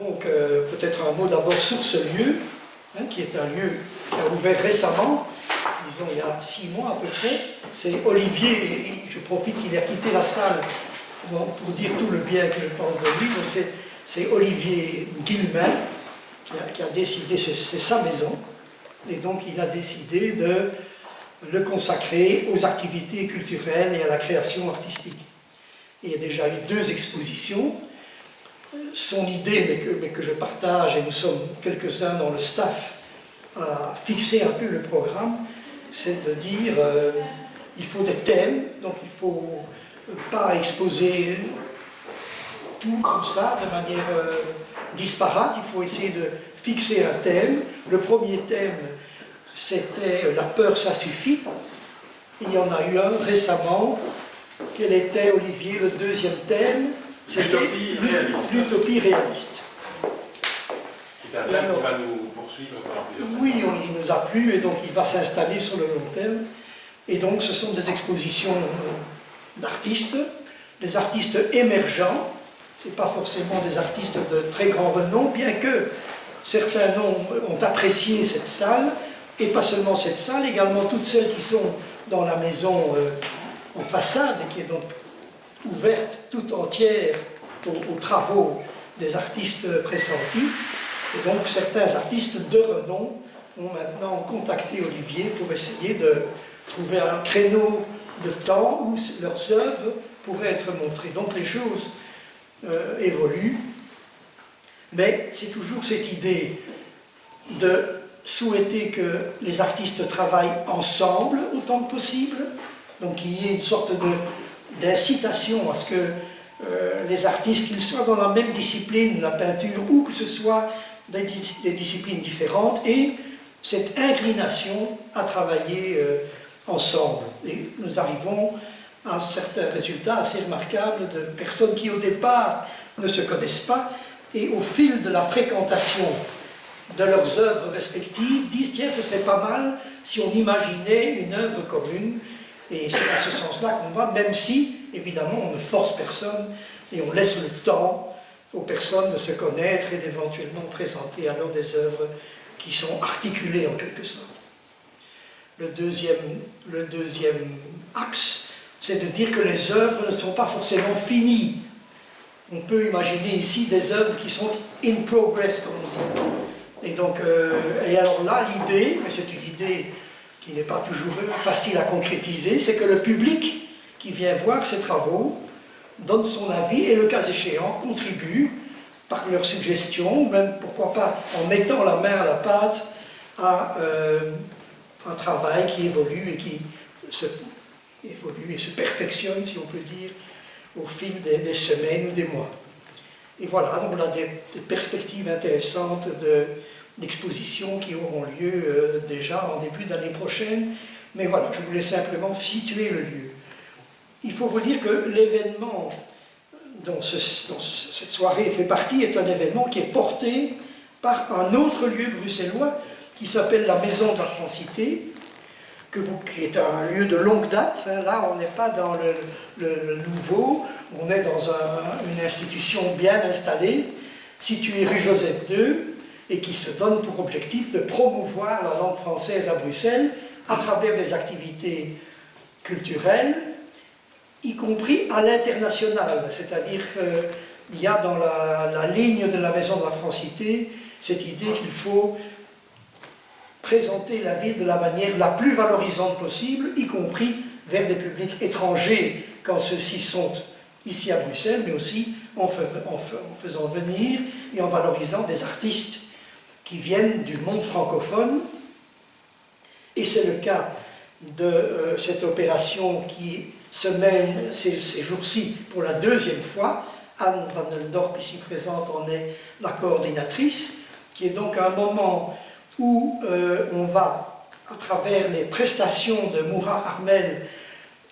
Donc, peut-être un mot d'abord sur ce lieu, hein, qui est un lieu qui a ouvert récemment, disons il y a 6 mois à peu près. C'est Olivier, et je profite qu'il a quitté la salle pour dire tout le bien que je pense de lui. Donc c'est Olivier Guillemin qui a décidé, c'est sa maison, et donc il a décidé de le consacrer aux activités culturelles et à la création artistique. Et il y a déjà eu 2 expositions. Son idée, mais que je partage, et nous sommes quelques-uns dans le staff à fixer un peu le programme, c'est de dire il faut des thèmes, donc il ne faut pas exposer tout comme ça, de manière disparate, il faut essayer de fixer un thème. Le premier thème, c'était la peur, ça suffit. Et il y en a eu un récemment. Quel était, Olivier, le deuxième thème? C'était l'utopie réaliste. C'est un thème qui va nous poursuivre pendant plusieurs années. Oui, il nous a plu et donc il va s'installer sur le long terme. Et donc ce sont des expositions d'artistes, des artistes émergents. Ce n'est pas forcément des artistes de très grand renom, bien que certains ont apprécié cette salle, et pas seulement cette salle, également toutes celles qui sont dans la maison en façade, qui est donc ouverte tout entière aux travaux des artistes pressentis. Et donc certains artistes de renom ont maintenant contacté Olivier pour essayer de trouver un créneau de temps où leurs œuvres pourraient être montrées. Donc les choses évoluent, mais c'est toujours cette idée de souhaiter que les artistes travaillent ensemble autant que possible, donc qu'il y ait une sorte d'incitation à ce que les artistes, qu'ils soient dans la même discipline, la peinture, ou que ce soit des disciplines différentes, et cette inclination à travailler ensemble. Et nous arrivons à certains résultats assez remarquables de personnes qui au départ ne se connaissent pas, et au fil de la fréquentation de leurs œuvres respectives, disent tiens, ce serait pas mal si on imaginait une œuvre commune. Et c'est dans ce sens-là qu'on va, même si, évidemment, on ne force personne et on laisse le temps aux personnes de se connaître et d'éventuellement présenter alors des œuvres qui sont articulées en quelque sorte. Le deuxième axe, c'est de dire que les œuvres ne sont pas forcément finies. On peut imaginer ici des œuvres qui sont in progress, comme on dit. Et donc, et alors là, l'idée, mais c'est une idée qui n'est pas toujours facile à concrétiser, c'est que le public qui vient voir ces travaux donne son avis et, le cas échéant, contribue par leurs suggestions, ou même, pourquoi pas, en mettant la main à la pâte à un travail qui évolue et qui se perfectionne, si on peut dire, au fil des semaines ou des mois. Et voilà, donc on a des perspectives intéressantes d'expositions qui auront lieu déjà en début d'année prochaine. Mais voilà, je voulais simplement situer le lieu. Il faut vous dire que l'événement dont cette soirée fait partie est un événement qui est porté par un autre lieu bruxellois qui s'appelle la Maison de la Francité, qui est un lieu de longue date. Là, on n'est pas dans le nouveau, on est dans une institution bien installée, située rue Joseph II, et qui se donne pour objectif de promouvoir la langue française à Bruxelles à travers des activités culturelles, y compris à l'international. C'est-à-dire qu'il y a dans la ligne de la Maison de la Francité cette idée qu'il faut présenter la ville de la manière la plus valorisante possible, y compris vers des publics étrangers quand ceux-ci sont ici à Bruxelles, mais aussi en faisant venir et en valorisant des artistes qui viennent du monde francophone. Et c'est le cas de cette opération qui se mène ces jours-ci pour la 2e fois. Anne van den Dorp, ici présente, en est la coordinatrice, qui est donc un moment où on va, à travers les prestations de Moura Armel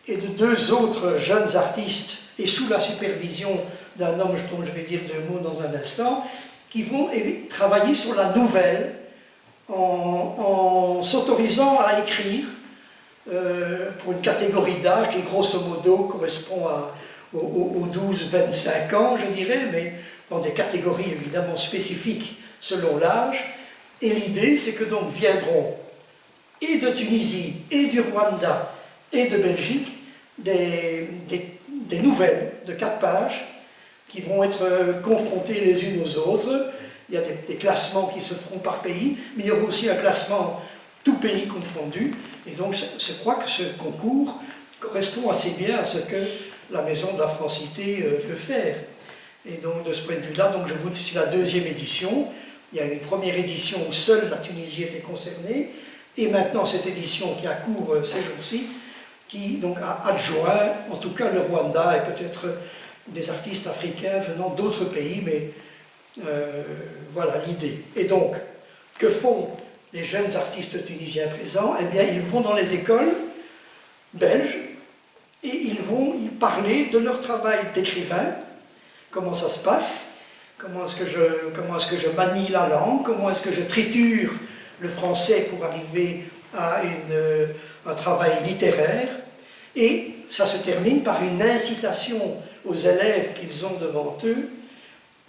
et de 2 autres jeunes artistes, et sous la supervision d'un homme dont je vais dire 2 mots dans un instant, qui vont travailler sur la nouvelle en s'autorisant à écrire pour une catégorie d'âge qui grosso modo correspond aux 12-25 ans, je dirais, mais dans des catégories évidemment spécifiques selon l'âge. Et l'idée, c'est que donc viendront et de Tunisie, et du Rwanda, et de Belgique, des nouvelles de 4 pages qui vont être confrontées les unes aux autres. Il y a des classements qui se feront par pays, mais il y aura aussi un classement tout pays confondu. Et donc, je crois que ce concours correspond assez bien à ce que la Maison de la Francité veut faire. Et donc, de ce point de vue-là, donc je vous dis, c'est la 2e édition. Il y a une première édition où seule la Tunisie était concernée, et maintenant cette édition qui a cours ces jours-ci, qui donc a adjoint, en tout cas le Rwanda, et peut-être des artistes africains venant d'autres pays, mais voilà l'idée. Et donc, que font les jeunes artistes tunisiens présents? Eh bien, ils vont dans les écoles belges, et ils vont y parler de leur travail d'écrivain, comment ça se passe, comment est-ce que je manie la langue, comment est-ce que je triture le français pour arriver à un travail littéraire. Et ça se termine par une incitation aux élèves qu'ils ont devant eux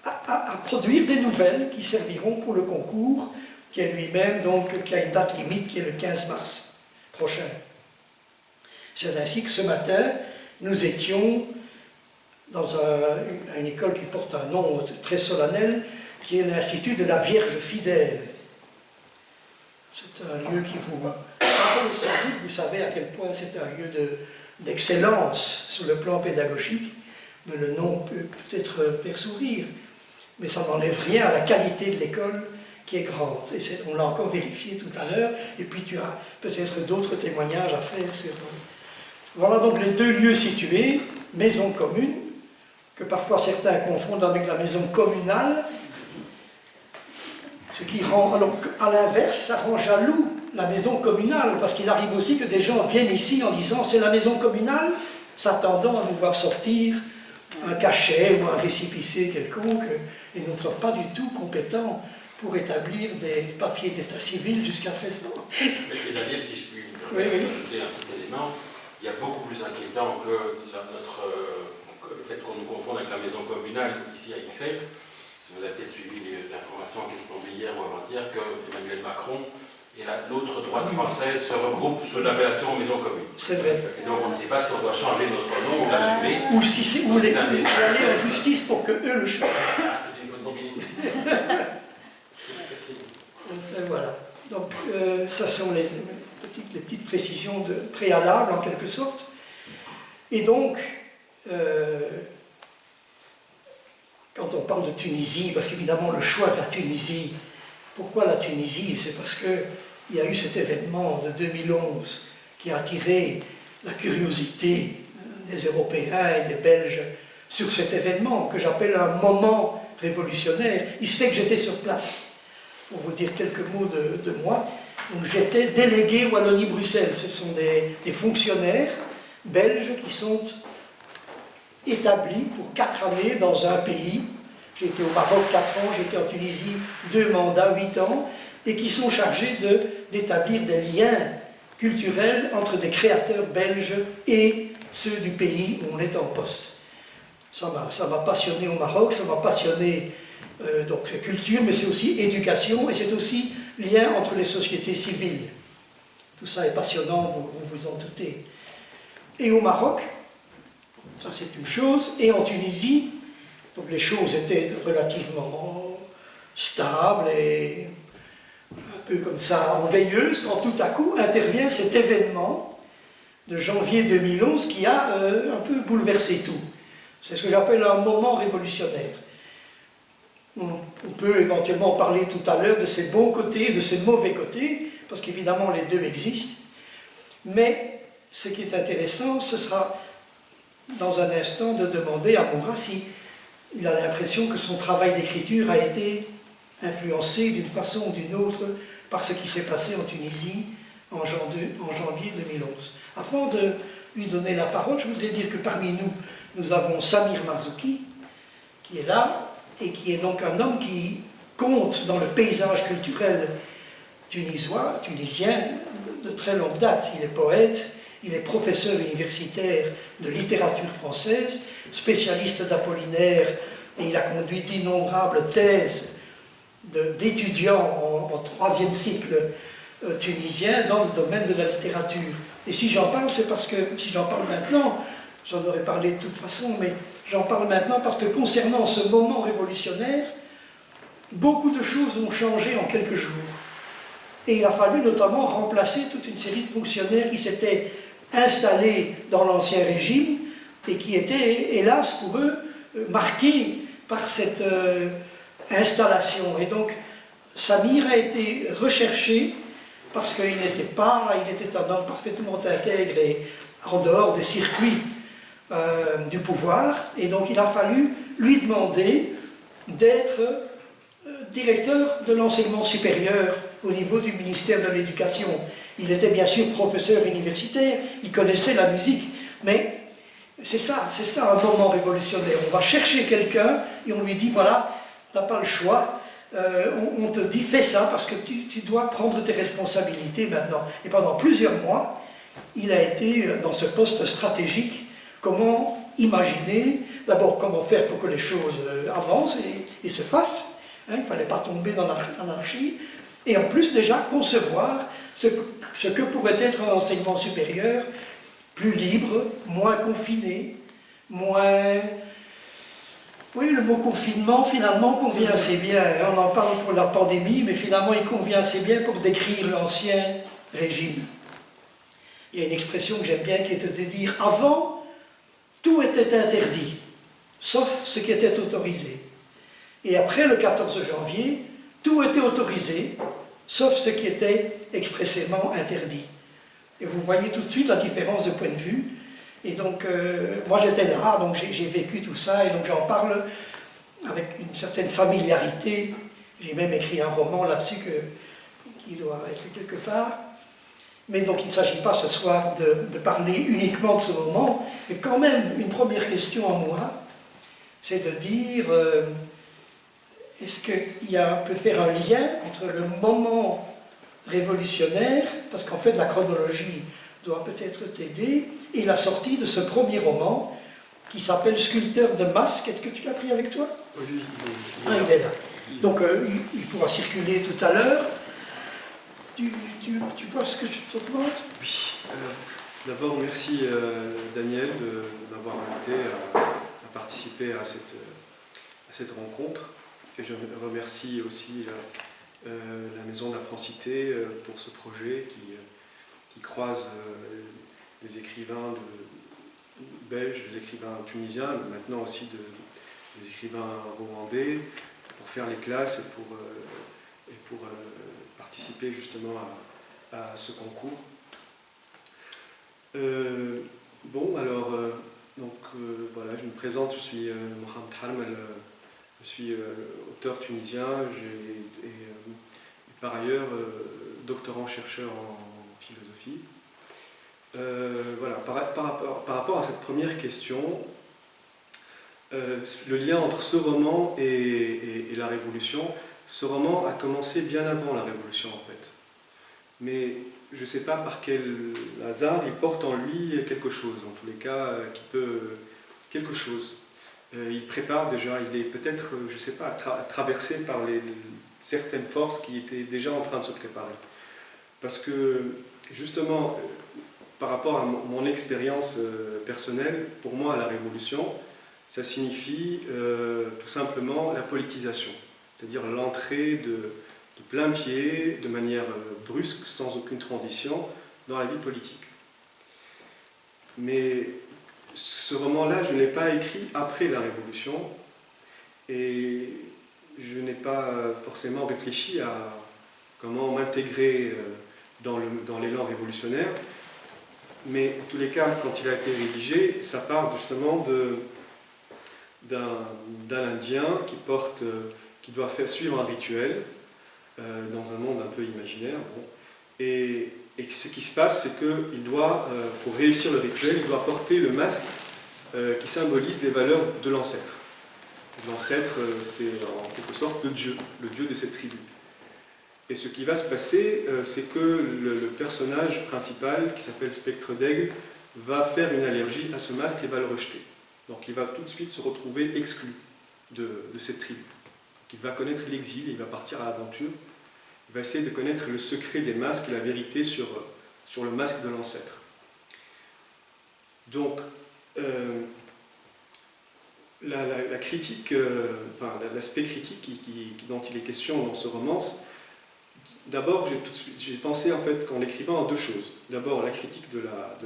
à produire des nouvelles qui serviront pour le concours, qui est lui-même, donc, qui a une date limite qui est le 15 mars prochain. C'est ainsi que ce matin, nous étions dans une école qui porte un nom très solennel, qui est l'Institut de la Vierge Fidèle. C'est un lieu qui vous parle sans doute, vous savez à quel point c'est un lieu d'excellence sur le plan pédagogique, mais le nom peut peut-être faire sourire, mais ça n'enlève rien à la qualité de l'école qui est grande. Et on l'a encore vérifié tout à l'heure, et puis tu as peut-être d'autres témoignages à faire sur... Voilà donc les 2 lieux situés, maison commune, que parfois certains confondent avec la maison communale, ce qui rend, alors à l'inverse, ça rend jaloux la maison communale, parce qu'il arrive aussi que des gens viennent ici en disant c'est la maison communale, s'attendant à nous voir sortir un cachet ou un récépissé quelconque, et nous ne sommes pas du tout compétents pour établir des papiers d'état civil jusqu'à présent. Mais Daniel, si je puis ajouter un petit élément, il y a beaucoup plus inquiétant que le fait qu'on nous confonde avec la maison communale ici à Ixelles. Vous avez peut-être suivi l'information qui est tombée hier ou avant-hier que Emmanuel Macron et l'autre droite française se regroupent sous l'appellation maison commune. C'est vrai. Et donc on ne sait pas si on doit changer notre nom ou l'assumer. Ou si c'est aller en justice pour que eux le changent. Ah, c'est une possibilité. Voilà. Donc ça sont les petites précisions préalables en quelque sorte. Et donc, quand on parle de Tunisie, parce qu'évidemment le choix de la Tunisie, pourquoi la Tunisie? C'est parce qu'il y a eu cet événement de 2011 qui a attiré la curiosité des Européens et des Belges sur cet événement que j'appelle un moment révolutionnaire. Il se fait que j'étais sur place, pour vous dire quelques mots de moi. Donc j'étais délégué Wallonie-Bruxelles. Ce sont des fonctionnaires belges qui sont établis pour 4 années dans un pays. J'ai été au Maroc 4 ans, j'ai été en Tunisie 2 mandats, 8 ans, et qui sont chargés d'établir des liens culturels entre des créateurs belges et ceux du pays où on est en poste. Ça m'a passionné au Maroc, ça m'a passionné donc c'est culture, mais c'est aussi éducation, et c'est aussi lien entre les sociétés civiles. Tout ça est passionnant, vous en doutez. Et au Maroc, ça c'est une chose, et en Tunisie, donc les choses étaient relativement stables et un peu comme ça en veilleuse, quand tout à coup intervient cet événement de janvier 2011 qui a un peu bouleversé tout. C'est ce que j'appelle un moment révolutionnaire. On peut éventuellement parler tout à l'heure de ses bons côtés et de ses mauvais côtés, parce qu'évidemment les deux existent, mais ce qui est intéressant, ce sera dans un instant de demander à Moura si il a l'impression que son travail d'écriture a été influencé d'une façon ou d'une autre par ce qui s'est passé en Tunisie en janvier 2011. Avant de lui donner la parole, je voudrais dire que parmi nous, nous avons Samir Marzouki, qui est là, et qui est donc un homme qui compte dans le paysage culturel tunisien de très longue date. Il est poète, il est professeur universitaire de littérature française, spécialiste d'Apollinaire et il a conduit d'innombrables thèses d'étudiants en troisième cycle tunisien dans le domaine de la littérature. Et si j'en parle, c'est parce que, si j'en parle maintenant, j'en aurais parlé de toute façon, mais j'en parle maintenant parce que concernant ce moment révolutionnaire, beaucoup de choses ont changé en quelques jours. Et il a fallu notamment remplacer toute une série de fonctionnaires qui s'étaient installés dans l'Ancien Régime et qui étaient, hélas pour eux, marqués par cette installation. Et donc, Samir a été recherché parce qu'il n'était pas, il était un homme parfaitement intègre et en dehors des circuits du pouvoir. Et donc, il a fallu lui demander d'être directeur de l'enseignement supérieur au niveau du ministère de l'Éducation. Il était bien sûr professeur universitaire, il connaissait la musique, mais c'est ça un moment révolutionnaire. On va chercher quelqu'un et on lui dit, voilà, tu n'as pas le choix, on te dit, fais ça parce que tu dois prendre tes responsabilités maintenant. Et pendant plusieurs mois, il a été dans ce poste stratégique, comment imaginer, d'abord comment faire pour que les choses avancent et se fassent. Il ne fallait pas tomber dans l'anarchie, et en plus déjà concevoir ce que pourrait être un enseignement supérieur plus libre, moins confiné, moins... Oui, le mot confinement finalement convient assez bien, on en parle pour la pandémie, mais finalement il convient assez bien pour décrire l'ancien régime. Il y a une expression que j'aime bien qui est de dire « avant, tout était interdit, sauf ce qui était autorisé ». Et après le 14 janvier, tout était autorisé, sauf ce qui était expressément interdit. Et vous voyez tout de suite la différence de point de vue. Et donc, moi j'étais là, donc j'ai vécu tout ça, et donc j'en parle avec une certaine familiarité. J'ai même écrit un roman là-dessus qui doit être quelque part. Mais donc il ne s'agit pas ce soir de parler uniquement de ce moment, mais quand même, une première question à moi, c'est de dire... est-ce qu'on peut faire un lien entre le moment révolutionnaire, parce qu'en fait la chronologie doit peut-être t'aider, et la sortie de ce premier roman qui s'appelle Sculpteur de masques. Est-ce que tu l'as pris avec toi? Oui. Il est là. Donc il pourra circuler tout à l'heure. Tu vois ce que je te demande? Oui. D'abord, merci Daniel de m'avoir invité à participer à cette rencontre. Et je remercie aussi la Maison de la Francité pour ce projet qui croise les écrivains belges, les écrivains tunisiens, mais maintenant aussi des écrivains rwandais, pour faire les classes et pour participer justement à ce concours. Voilà, je me présente, je suis Mohamed Harmel. Je suis auteur tunisien et par ailleurs doctorant-chercheur en philosophie. Voilà, par rapport à cette première question, le lien entre ce roman et la Révolution, ce roman a commencé bien avant la Révolution en fait. Mais je ne sais pas par quel hasard, il porte en lui quelque chose, en tous les cas, qui peut... quelque chose. Il prépare déjà, il est peut-être, je ne sais pas, traversé par certaines forces qui étaient déjà en train de se préparer. Parce que, justement, par rapport à mon expérience personnelle, pour moi, la révolution, ça signifie tout simplement la politisation. C'est-à-dire l'entrée de plein pied, de manière brusque, sans aucune transition, dans la vie politique. Mais ce roman-là, je ne l'ai pas écrit après la Révolution et je n'ai pas forcément réfléchi à comment m'intégrer dans l'élan révolutionnaire. Mais en tous les cas, quand il a été rédigé, ça part justement d'un Indien qui doit suivre un rituel dans un monde un peu imaginaire. Bon. Et ce qui se passe, c'est qu'il doit, pour réussir le rituel, il doit porter le masque qui symbolise les valeurs de l'ancêtre. L'ancêtre, c'est en quelque sorte le dieu de cette tribu. Et ce qui va se passer, c'est que le personnage principal, qui s'appelle Spectre d'Aigle, va faire une allergie à ce masque et va le rejeter. Donc il va tout de suite se retrouver exclu de cette tribu. Il va connaître l'exil, il va partir à l'aventure, il va essayer de connaître le secret des masques et la vérité sur le masque de l'ancêtre. Donc, la critique, l'aspect critique dont il est question dans ce roman, d'abord j'ai pensé en fait qu'en l'écrivant à deux choses. D'abord la critique de la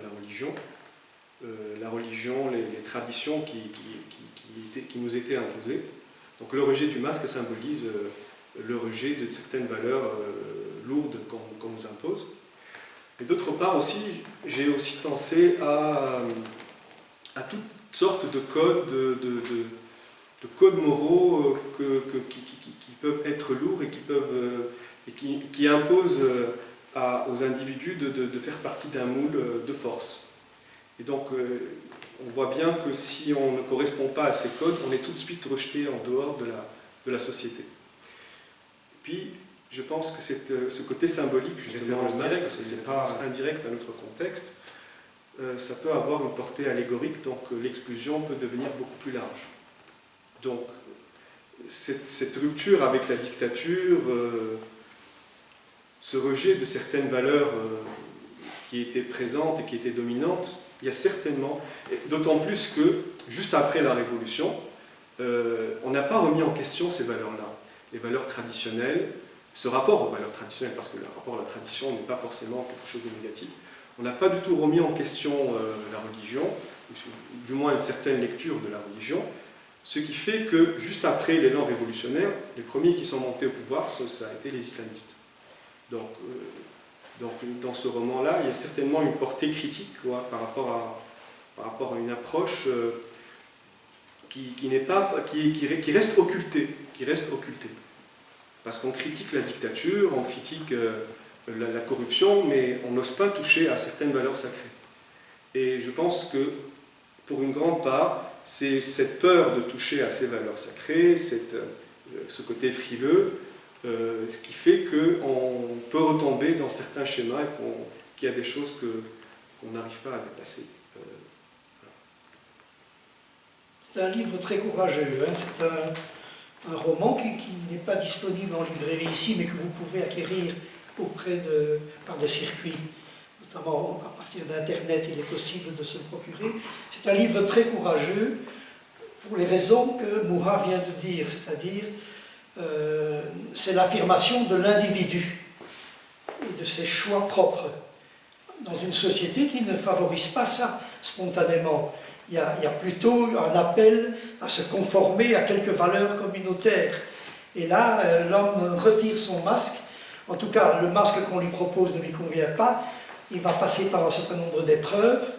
religion, les traditions qui nous étaient imposées. Donc le rejet du masque symbolise le rejet de certaines valeurs lourdes qu'on nous impose. Et d'autre part aussi, j'ai aussi pensé à toutes sortes de codes, de codes moraux qui peuvent être lourds et qui imposent aux individus de faire partie d'un moule de force. Et donc, on voit bien que si on ne correspond pas à ces codes, on est tout de suite rejeté en dehors de la société. Puis, je pense que ce côté symbolique, justement, le masque, c'est pas indirect à notre contexte, ça peut avoir une portée allégorique, donc l'exclusion peut devenir beaucoup plus large. Donc, cette rupture avec la dictature, ce rejet de certaines valeurs qui étaient présentes et qui étaient dominantes, il y a certainement, d'autant plus que, juste après la Révolution, on n'a pas remis en question ces valeurs-là. Les valeurs traditionnelles, ce rapport aux valeurs traditionnelles, parce que le rapport à la tradition n'est pas forcément quelque chose de négatif, on n'a pas du tout remis en question la religion, du moins une certaine lecture de la religion, ce qui fait que, juste après l'élan révolutionnaire, les premiers qui sont montés au pouvoir, ça a été les islamistes. Donc, dans ce roman-là, il y a certainement une portée critique par rapport à une approche qui reste occultée. Parce qu'on critique la dictature, on critique la corruption, mais on n'ose pas toucher à certaines valeurs sacrées. Et je pense que, pour une grande part, c'est cette peur de toucher à ces valeurs sacrées, ce côté frileux, ce qui fait qu'on peut retomber dans certains schémas et qu'il y a des choses qu'on n'arrive pas à déplacer. C'est un livre très courageux, hein. C'est un roman qui n'est pas disponible en librairie ici, mais que vous pouvez acquérir par des circuits, notamment à partir d'Internet, il est possible de se le procurer. C'est un livre très courageux pour les raisons que Moura vient de dire, c'est-à-dire c'est l'affirmation de l'individu et de ses choix propres dans une société qui ne favorise pas ça spontanément. Il y a plutôt un appel à se conformer à quelques valeurs communautaires. Et là, l'homme retire son masque. En tout cas, le masque qu'on lui propose ne lui convient pas. Il va passer par un certain nombre d'épreuves,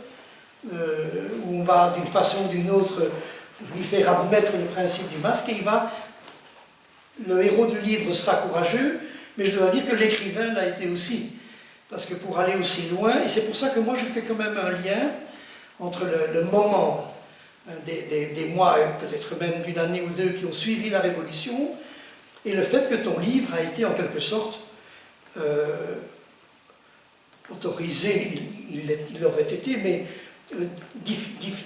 où on va, d'une façon ou d'une autre, lui faire admettre le principe du masque, et le héros du livre sera courageux, mais je dois dire que l'écrivain l'a été aussi. Parce que pour aller aussi loin, et c'est pour ça que moi je fais quand même un lien entre le moment des mois, peut-être même d'une année ou deux, qui ont suivi la Révolution, et le fait que ton livre a été en quelque sorte autorisé, il aurait été, mais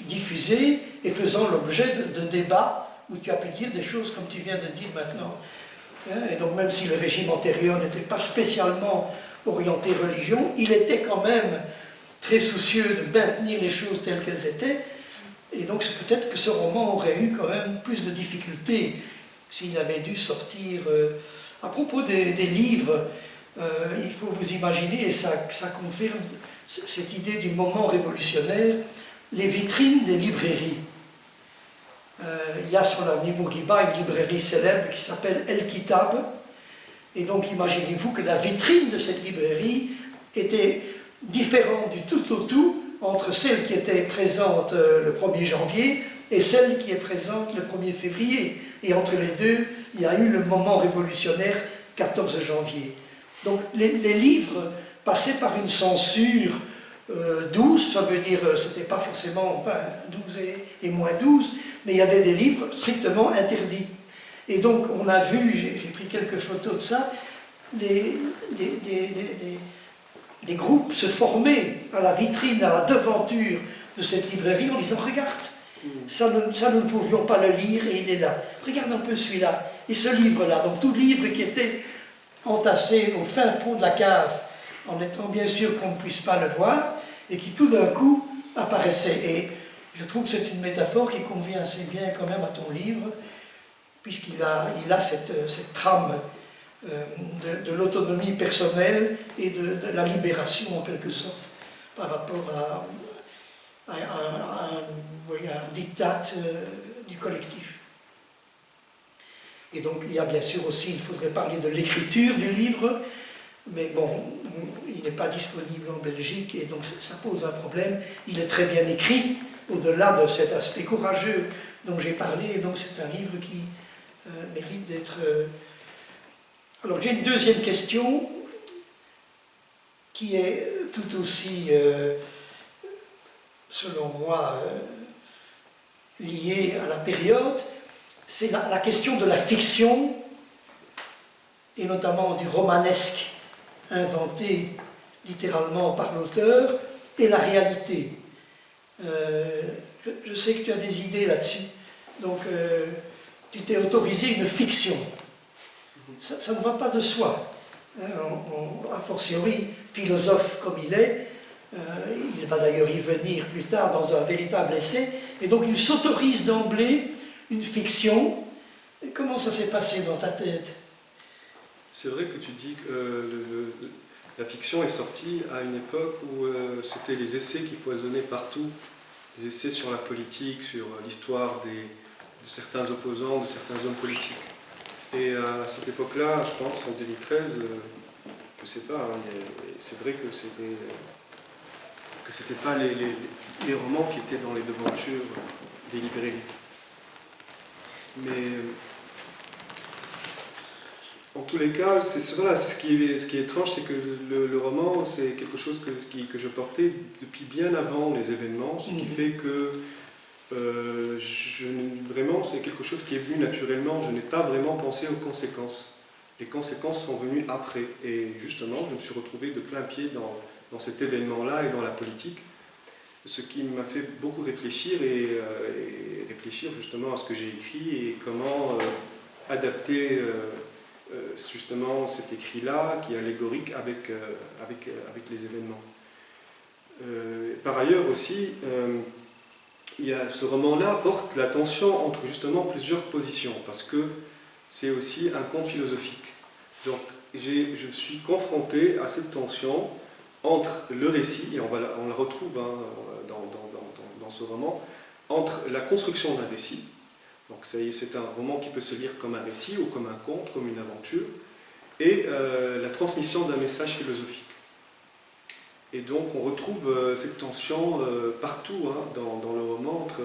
diffusé et faisant l'objet de débats où tu as pu dire des choses comme tu viens de dire maintenant. Et donc même si le régime antérieur n'était pas spécialement orienté religion, il était quand même très soucieux de maintenir les choses telles qu'elles étaient, et donc peut-être que ce roman aurait eu quand même plus de difficultés s'il avait dû sortir. À propos des livres, il faut vous imaginer, et ça confirme cette idée du moment révolutionnaire, les vitrines des librairies. Il y a sur l'avenue Bourguiba une librairie célèbre qui s'appelle El Kitab, et donc imaginez-vous que la vitrine de cette librairie était différente du tout au tout entre celle qui était présente le 1er janvier et celle qui est présente le 1er février. Et entre les deux, il y a eu le moment révolutionnaire 14 janvier. Donc les livres passaient par une censure douce, ça veut dire, c'était pas forcément 12 et moins 12, mais il y avait des livres strictement interdits. Et donc on a vu, j'ai pris quelques photos de ça, des groupes se former à la vitrine, à la devanture de cette librairie en disant « Regarde, Ça, nous ne pouvions pas le lire et il est là. Regarde un peu celui-là. Et ce livre-là, donc tout livre qui était entassé au fin fond de la cave, en étant bien sûr qu'on ne puisse pas le voir, et qui tout d'un coup apparaissait. Et je trouve que c'est une métaphore qui convient assez bien quand même à ton livre, puisqu'il a cette trame de l'autonomie personnelle et de la libération en quelque sorte par rapport à un diktat du collectif. Et donc il y a bien sûr aussi, il faudrait parler de l'écriture du livre, mais bon, il n'est pas disponible en Belgique et donc ça pose un problème. Il est très bien écrit, au-delà de cet aspect courageux dont j'ai parlé, et donc c'est un livre qui mérite d'être... Alors j'ai une deuxième question qui est tout aussi, selon moi, liée à la période. C'est la question de la fiction, et notamment du romanesque inventé littéralement par l'auteur, et la réalité. Je sais que tu as des idées là-dessus, donc tu t'es autorisé une fiction. Ça ne va pas de soi. A fortiori, philosophe comme il est, il va d'ailleurs y venir plus tard dans un véritable essai, et donc il s'autorise d'emblée une fiction. Et comment ça s'est passé dans ta tête? C'est vrai que tu dis que la fiction est sortie à une époque où c'était les essais qui foisonnaient partout, des essais sur la politique, sur l'histoire de certains opposants, de certains hommes politiques. Et à cette époque-là, je pense, en 2013, je ne sais pas, hein, c'est vrai que c'était pas les romans qui étaient dans les devantures des librairies. Mais en tous les cas, c'est ce qui est étrange, c'est que le roman, c'est quelque chose que je portais depuis bien avant les événements, ce qui fait que vraiment, c'est quelque chose qui est venu naturellement. Je n'ai pas vraiment pensé aux conséquences. Les conséquences sont venues après. Et justement, je me suis retrouvé de plein pied dans cet événement-là et dans la politique, ce qui m'a fait beaucoup réfléchir et réfléchir justement à ce que j'ai écrit et comment adapter justement cet écrit-là qui est allégorique avec les événements. Par ailleurs aussi, ce roman-là porte la tension entre justement plusieurs positions, parce que c'est aussi un conte philosophique. Donc je suis confronté à cette tension entre le récit, et on la retrouve hein, dans ce roman, entre la construction d'un récit, donc c'est un roman qui peut se lire comme un récit ou comme un conte, comme une aventure, et la transmission d'un message philosophique. Et donc on retrouve cette tension partout hein, dans le roman, entre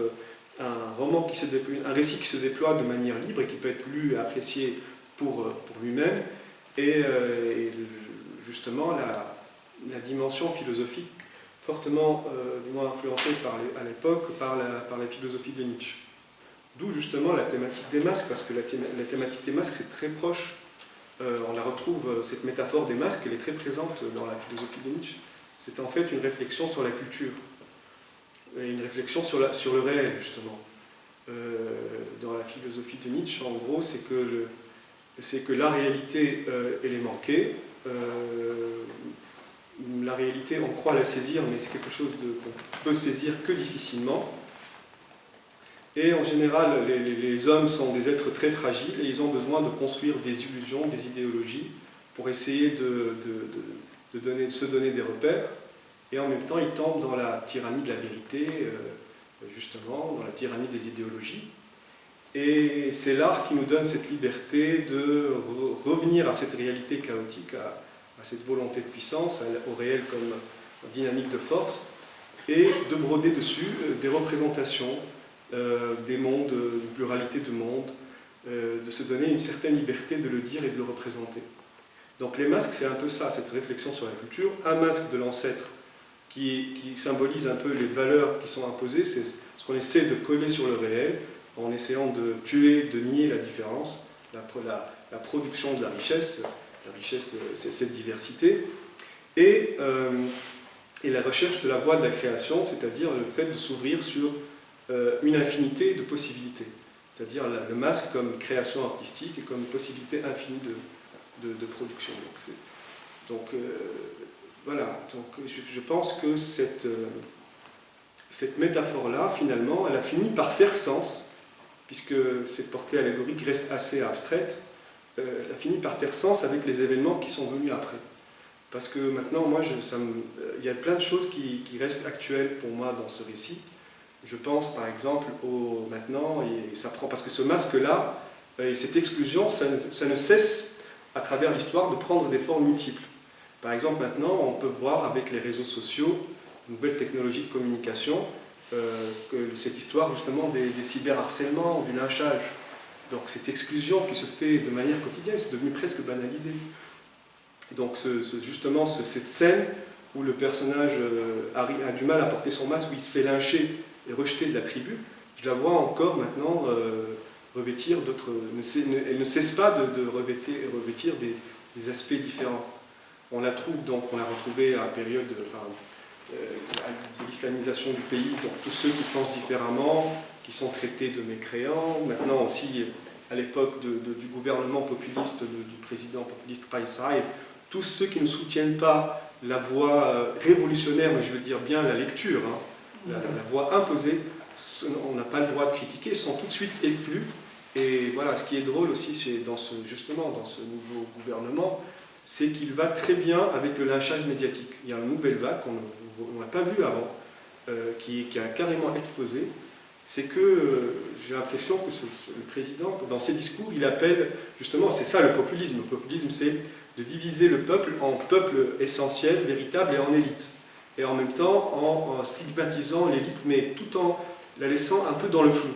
un récit qui se déploie de manière libre et qui peut être lu et apprécié pour lui-même, et justement la dimension philosophique fortement influencée à l'époque par la philosophie de Nietzsche. D'où justement la thématique des masques, parce que la thématique des masques c'est très proche, on la retrouve, cette métaphore des masques, elle est très présente dans la philosophie de Nietzsche. C'est en fait une réflexion sur la culture, et une réflexion sur le réel, justement. Dans la philosophie de Nietzsche, en gros, c'est que la réalité, elle est manquée. La réalité, on croit la saisir, mais c'est quelque chose qu'on peut saisir que difficilement. Et en général, les hommes sont des êtres très fragiles, et ils ont besoin de construire des illusions, des idéologies, pour essayer de se donner des repères, et en même temps ils tombent dans la tyrannie de la vérité, justement, dans la tyrannie des idéologies. Et c'est l'art qui nous donne cette liberté de revenir à cette réalité chaotique, à cette volonté de puissance, au réel comme dynamique de force, et de broder dessus des représentations, des mondes, une pluralité de mondes, de se donner une certaine liberté de le dire et de le représenter. Donc les masques, c'est un peu ça, cette réflexion sur la culture. Un masque de l'ancêtre qui symbolise un peu les valeurs qui sont imposées, c'est ce qu'on essaie de coller sur le réel, en essayant de tuer, de nier la différence, la production de la richesse c'est cette diversité, et la recherche de la voie de la création, c'est-à-dire le fait de s'ouvrir sur une infinité de possibilités. C'est-à-dire le masque comme création artistique et comme possibilité infinie de production. Voilà, donc je pense que cette métaphore-là, finalement, elle a fini par faire sens, puisque cette portée allégorique reste assez abstraite, elle a fini par faire sens avec les événements qui sont venus après. Parce que maintenant, moi, il y a plein de choses qui restent actuelles pour moi dans ce récit. Je pense par exemple maintenant, et ça prend, parce que ce masque-là, et cette exclusion, ça ne cesse à travers l'histoire de prendre des formes multiples. Par exemple, maintenant, on peut voir avec les réseaux sociaux, nouvelles technologies de communication, que cette histoire justement des cyberharcèlements, du lynchage. Donc cette exclusion qui se fait de manière quotidienne, c'est devenu presque banalisé. Donc justement, cette scène où le personnage a du mal à porter son masque, où il se fait lyncher et rejeter de la tribu, je la vois encore maintenant revêtir d'autres... Elle ne cesse pas de revêtir des aspects différents. On la retrouvée à la période de l'islamisation du pays, donc tous ceux qui pensent différemment, qui sont traités de mécréants. Maintenant aussi, à l'époque du gouvernement populiste, du président populiste Kais Saied, tous ceux qui ne soutiennent pas la voie révolutionnaire, mais je veux dire bien la lecture, la voie imposée, on n'a pas le droit de critiquer, sont tout de suite exclus. Et voilà, ce qui est drôle aussi, c'est justement dans ce nouveau gouvernement, c'est qu'il va très bien avec le lynchage médiatique. Il y a une nouvelle vague qu'on n'a pas vue avant, qui a carrément explosé. C'est que j'ai l'impression que le président, dans ses discours, il appelle, justement, c'est ça le populisme. Le populisme, c'est de diviser le peuple en peuple essentiel, véritable et en élite. Et en même temps, en stigmatisant l'élite, mais tout en la laissant un peu dans le flou.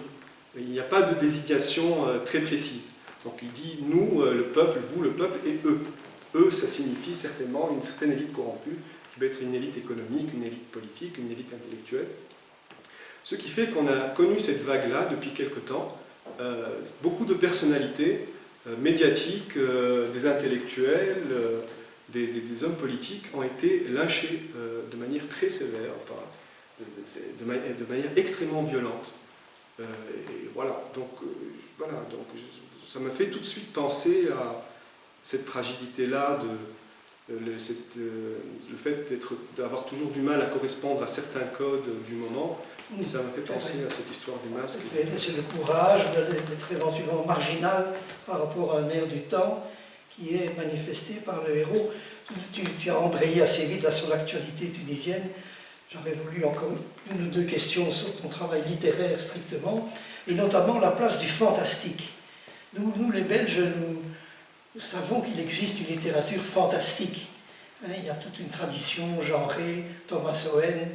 Il n'y a pas de désignation très précise. Donc il dit nous, le peuple, vous, le peuple, et eux. Eux, ça signifie certainement une certaine élite corrompue, qui peut être une élite économique, une élite politique, une élite intellectuelle. Ce qui fait qu'on a connu cette vague-là depuis quelque temps. Beaucoup de personnalités médiatiques, des intellectuels, des hommes politiques ont été lynchés de manière très sévère, de manière extrêmement violente. Et voilà, donc ça m'a fait tout de suite penser à cette fragilité-là, le fait d'avoir toujours du mal à correspondre à certains codes du moment. Ça m'a fait penser à cette histoire du masque. C'est le courage d'être éventuellement marginal par rapport à un air du temps qui est manifesté par le héros. Tu as embrayé assez vite là sur l'actualité tunisienne. J'aurais voulu encore une ou deux questions sur ton travail littéraire strictement, et notamment la place du fantastique. Nous les Belges, nous savons qu'il existe une littérature fantastique. Il y a toute une tradition genrée, Thomas Owen.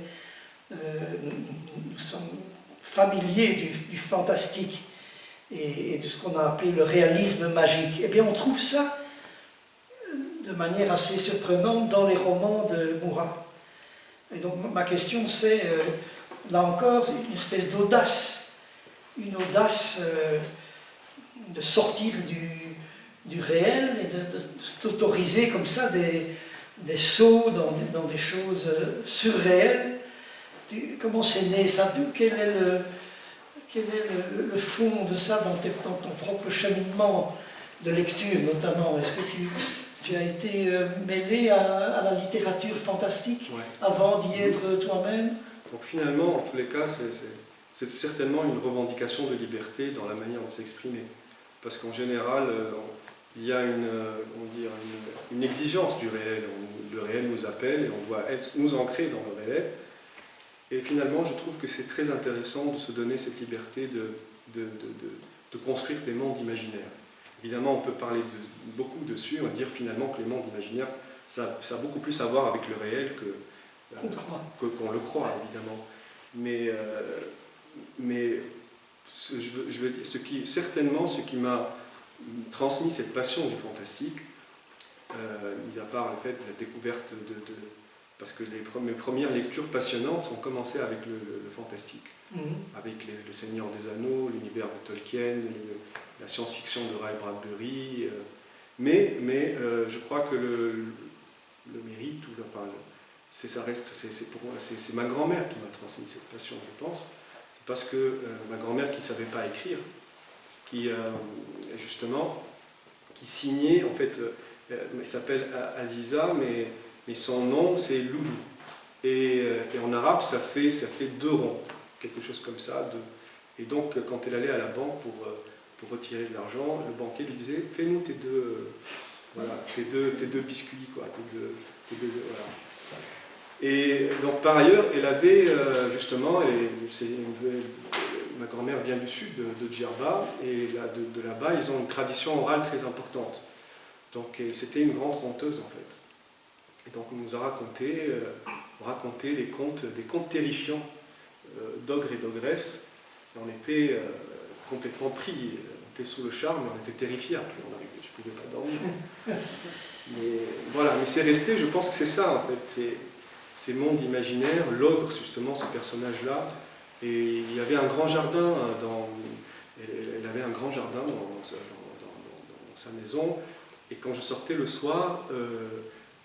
Nous sommes familiers du fantastique et de ce qu'on a appelé le réalisme magique. Eh bien, on trouve ça de manière assez surprenante dans les romans de Moura. Et donc, ma question, c'est, là encore, une espèce d'audace. Une audace de sortir du réel et de s'autoriser comme ça des sauts dans des choses surréelles. Comment c'est né ça? Quel est le fond de ça dans ton propre cheminement de lecture notamment? Est-ce que tu as été mêlé à la littérature fantastique avant d'y être toi-même? Donc finalement, en tous les cas, c'est certainement une revendication de liberté dans la manière de s'exprimer. Parce qu'en général, il y a une exigence du réel. Le réel nous appelle et on doit nous ancrer dans le réel. Et finalement, je trouve que c'est très intéressant de se donner cette liberté de construire des mondes imaginaires. Évidemment, on peut parler beaucoup dessus, on va dire finalement que les mondes imaginaires, ça a beaucoup plus à voir avec le réel qu'on le croit, évidemment. Mais je veux dire, certainement, ce qui m'a transmis cette passion du fantastique, mis à part le fait de la découverte parce que mes premières lectures passionnantes ont commencé avec le fantastique, avec le Seigneur des Anneaux, l'univers de Tolkien, la science-fiction de Ray Bradbury, mais je crois que le mérite, c'est ma grand-mère qui m'a transmis cette passion, je pense, parce que ma grand-mère qui ne savait pas écrire, qui justement, qui signait, en fait, elle s'appelle Aziza, mais son nom c'est Loulou. Et en arabe, ça fait deux ronds, quelque chose comme ça. Et donc, quand elle allait à la banque pour retirer de l'argent, le banquier lui disait « Fais-nous tes deux biscuits, quoi, voilà. » Et donc, par ailleurs, elle avait justement, ma grand-mère vient du sud, de Djerba, et de là-bas, ils ont une tradition orale très importante. Donc, c'était une grande conteuse, en fait. Et donc, on nous a raconté des contes terrifiants d'ogres et d'ogresses. Et on était complètement pris, on était sous le charme, on était terrifiés. Après, je ne pouvais pas dormir. Mais voilà, mais c'est resté, je pense que c'est ça, en fait. Ces mondes imaginaires, l'ogre, justement, ce personnage-là. Et il y avait un grand jardin elle avait un grand jardin dans sa maison. Et quand je sortais le soir,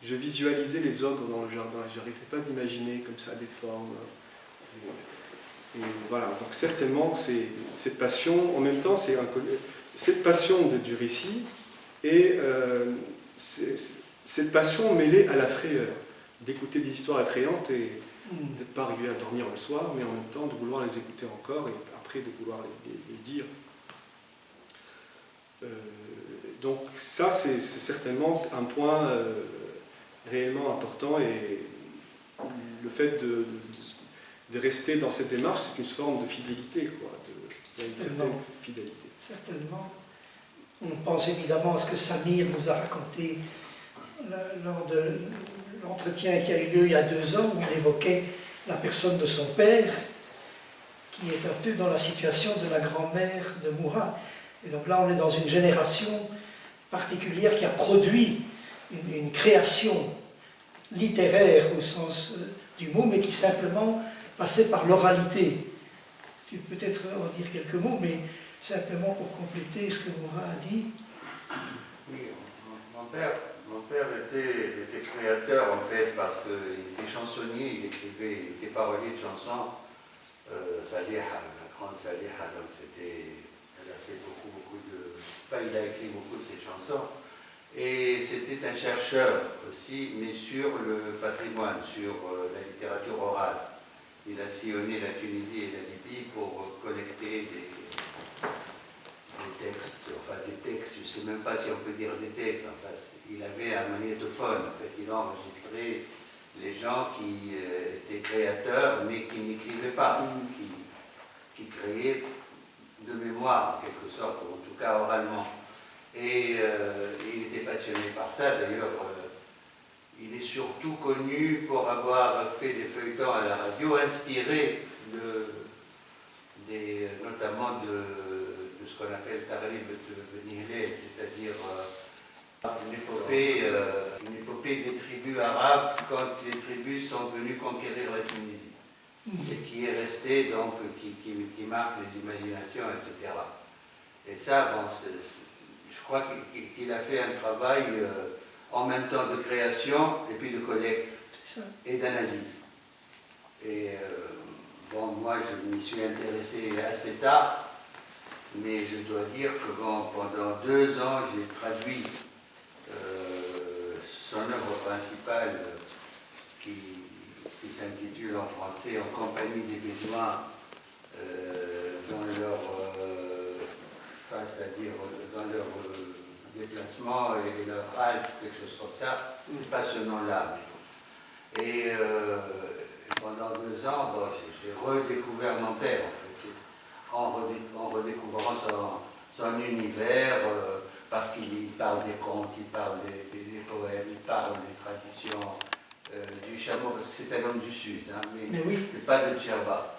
je visualisais les ogres dans le jardin. Je n'arrivais pas d'imaginer comme ça des formes. Et voilà, donc certainement, cette passion, en même temps, cette passion du récit et cette passion mêlée à la frayeur, d'écouter des histoires effrayantes et de ne pas arriver à dormir le soir, mais en même temps de vouloir les écouter encore et après de vouloir les dire. Donc ça, c'est certainement un point réellement important, et le fait de rester dans cette démarche, c'est une forme de fidélité, quoi, il y a une certaine fidélité. Certainement. On pense évidemment à ce que Samir nous a raconté lors de l'entretien qui a eu lieu il y a 2 ans, où il évoquait la personne de son père, qui est un peu dans la situation de la grand-mère de Mourad. Et donc là, on est dans une génération particulière qui a produit une création littéraire au sens du mot, mais qui simplement passait par l'oralité. Tu peux peut-être en dire quelques mots, mais simplement pour compléter ce que Mourad a dit. Oui, mon père était créateur, en fait, parce qu'il était chansonnier, il était parolier de chansons. Saliha, la grande Saliha, donc elle a fait beaucoup de... Enfin, il a écrit beaucoup de ses chansons. Et c'était un chercheur aussi, mais sur le patrimoine, sur la littérature orale. Il a sillonné la Tunisie et la Libye pour collecter des textes, je ne sais même pas si on peut dire des textes, enfin, il avait un magnétophone, en fait, il a enregistré les gens qui étaient créateurs, mais qui n'écrivaient pas, qui créaient de mémoire, en quelque sorte, ou en tout cas oralement. Et il était passionné par ça, d'ailleurs, il est surtout connu pour avoir fait des feuilletons à la radio, inspirés notamment de ce qu'on appelle Tarib Benihlet, c'est-à-dire une épopée des tribus arabes quand les tribus sont venues conquérir la Tunisie, et qui est restée, donc, qui marque les imaginations, etc. Et ça, bon, je crois qu'il a fait un travail en même temps de création et puis de collecte et d'analyse. Et bon, moi je m'y suis intéressé assez tard, mais je dois dire que bon, pendant 2 ans j'ai traduit son œuvre principale qui s'intitule en français « En compagnie des Bédouins dans leur... c'est-à-dire dans leur déplacement et leur halte, quelque chose comme ça, c'est pas ce nom-là. Et pendant 2 ans, bon, j'ai redécouvert mon père, en fait, en redécouvrant son univers, parce qu'il parle des contes, il parle des poèmes, il parle des traditions du chameau, parce que c'est un homme du Sud, hein, mais oui. C'est pas de Djerba.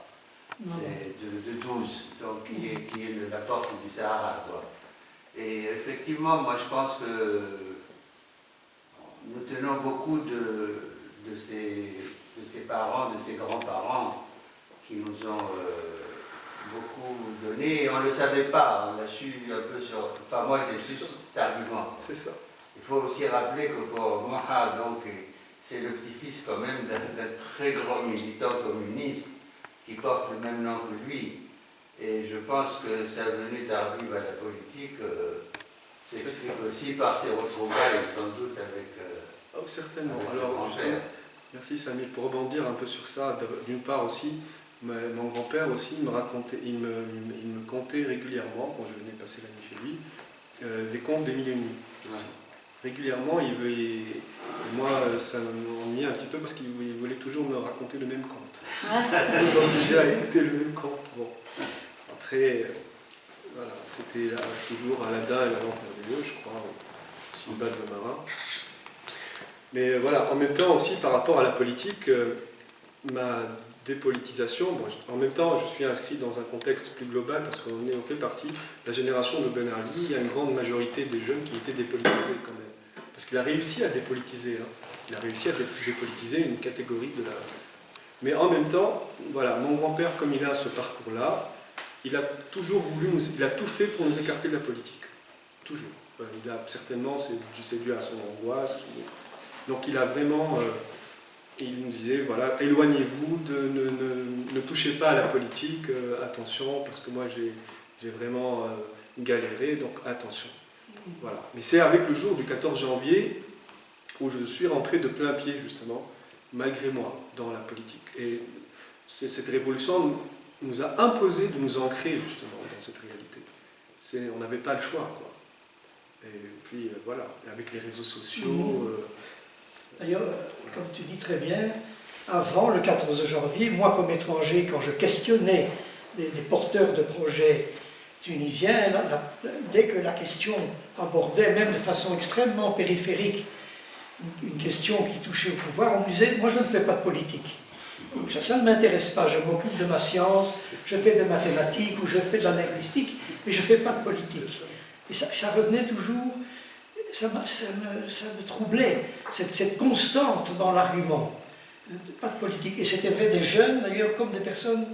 C'est de 12, donc qui est la porte du Sahara, quoi. Et effectivement, moi je pense que nous tenons beaucoup de ses parents, de ses grands-parents, qui nous ont beaucoup donné, et on ne le savait pas, on l'a su un peu sur... Enfin, moi je l'ai su tardivement. C'est ça. Il faut aussi rappeler que pour Moha, donc, c'est le petit-fils quand même d'un très grand militant communiste, qui porte le même nom que lui. Et je pense que sa venue tardive à la politique s'explique aussi par ses retrouvailles, sans doute, avec... Oh, certainement. avec Alors, le grand-père. justement, merci Samy. Pour rebondir un peu sur ça, d'une part aussi, mon grand-père aussi me racontait, il me contait régulièrement, quand je venais passer la nuit chez lui, des contes d'Émile et Nuit. Ouais. Régulièrement, et moi, ça m'ennuyait un petit peu parce qu'il voulait toujours me raconter le même conte. Donc j'ai écouté le même conte. Bon. Après, voilà, c'était toujours Aladdin et la lampe merveilleuse, je crois, Sinbad le marin. Mais voilà, en même temps aussi par rapport à la politique, ma dépolitisation, bon, en même temps je suis inscrit dans un contexte plus global parce qu'on fait partie de la génération de Ben Ali, il y a une grande majorité des jeunes qui étaient dépolitisés quand même. Parce qu'il a réussi à dépolitiser, hein. Il a réussi à dépolitiser une catégorie de la... Mais en même temps, voilà, mon grand-père, comme il a ce parcours-là, il a toujours voulu, il a tout fait pour nous écarter de la politique. Toujours. Il a certainement, c'est dû à son angoisse. Donc il a vraiment, il nous disait, voilà, éloignez-vous, ne touchez pas à la politique, attention, parce que moi j'ai vraiment galéré, donc attention. Voilà. Mais c'est avec le jour du 14 janvier où je suis rentré de plein pied, justement, malgré moi, dans la politique. Et cette révolution nous a imposé de nous ancrer, justement, dans cette réalité. On n'avait pas le choix, quoi. Et puis, voilà, avec les réseaux sociaux... D'ailleurs, comme tu dis très bien, avant le 14 janvier, moi comme étranger, quand je questionnais des porteurs de projets tunisiens, dès que la question abordait, même de façon extrêmement périphérique, une question qui touchait au pouvoir, on me disait, moi je ne fais pas de politique. Ça ne m'intéresse pas, je m'occupe de ma science, je fais des mathématiques ou je fais de la linguistique, mais je ne fais pas de politique. Et ça revenait toujours, ça me troublait, cette constante dans l'argument. Pas de politique. Et c'était vrai des jeunes, d'ailleurs, comme des personnes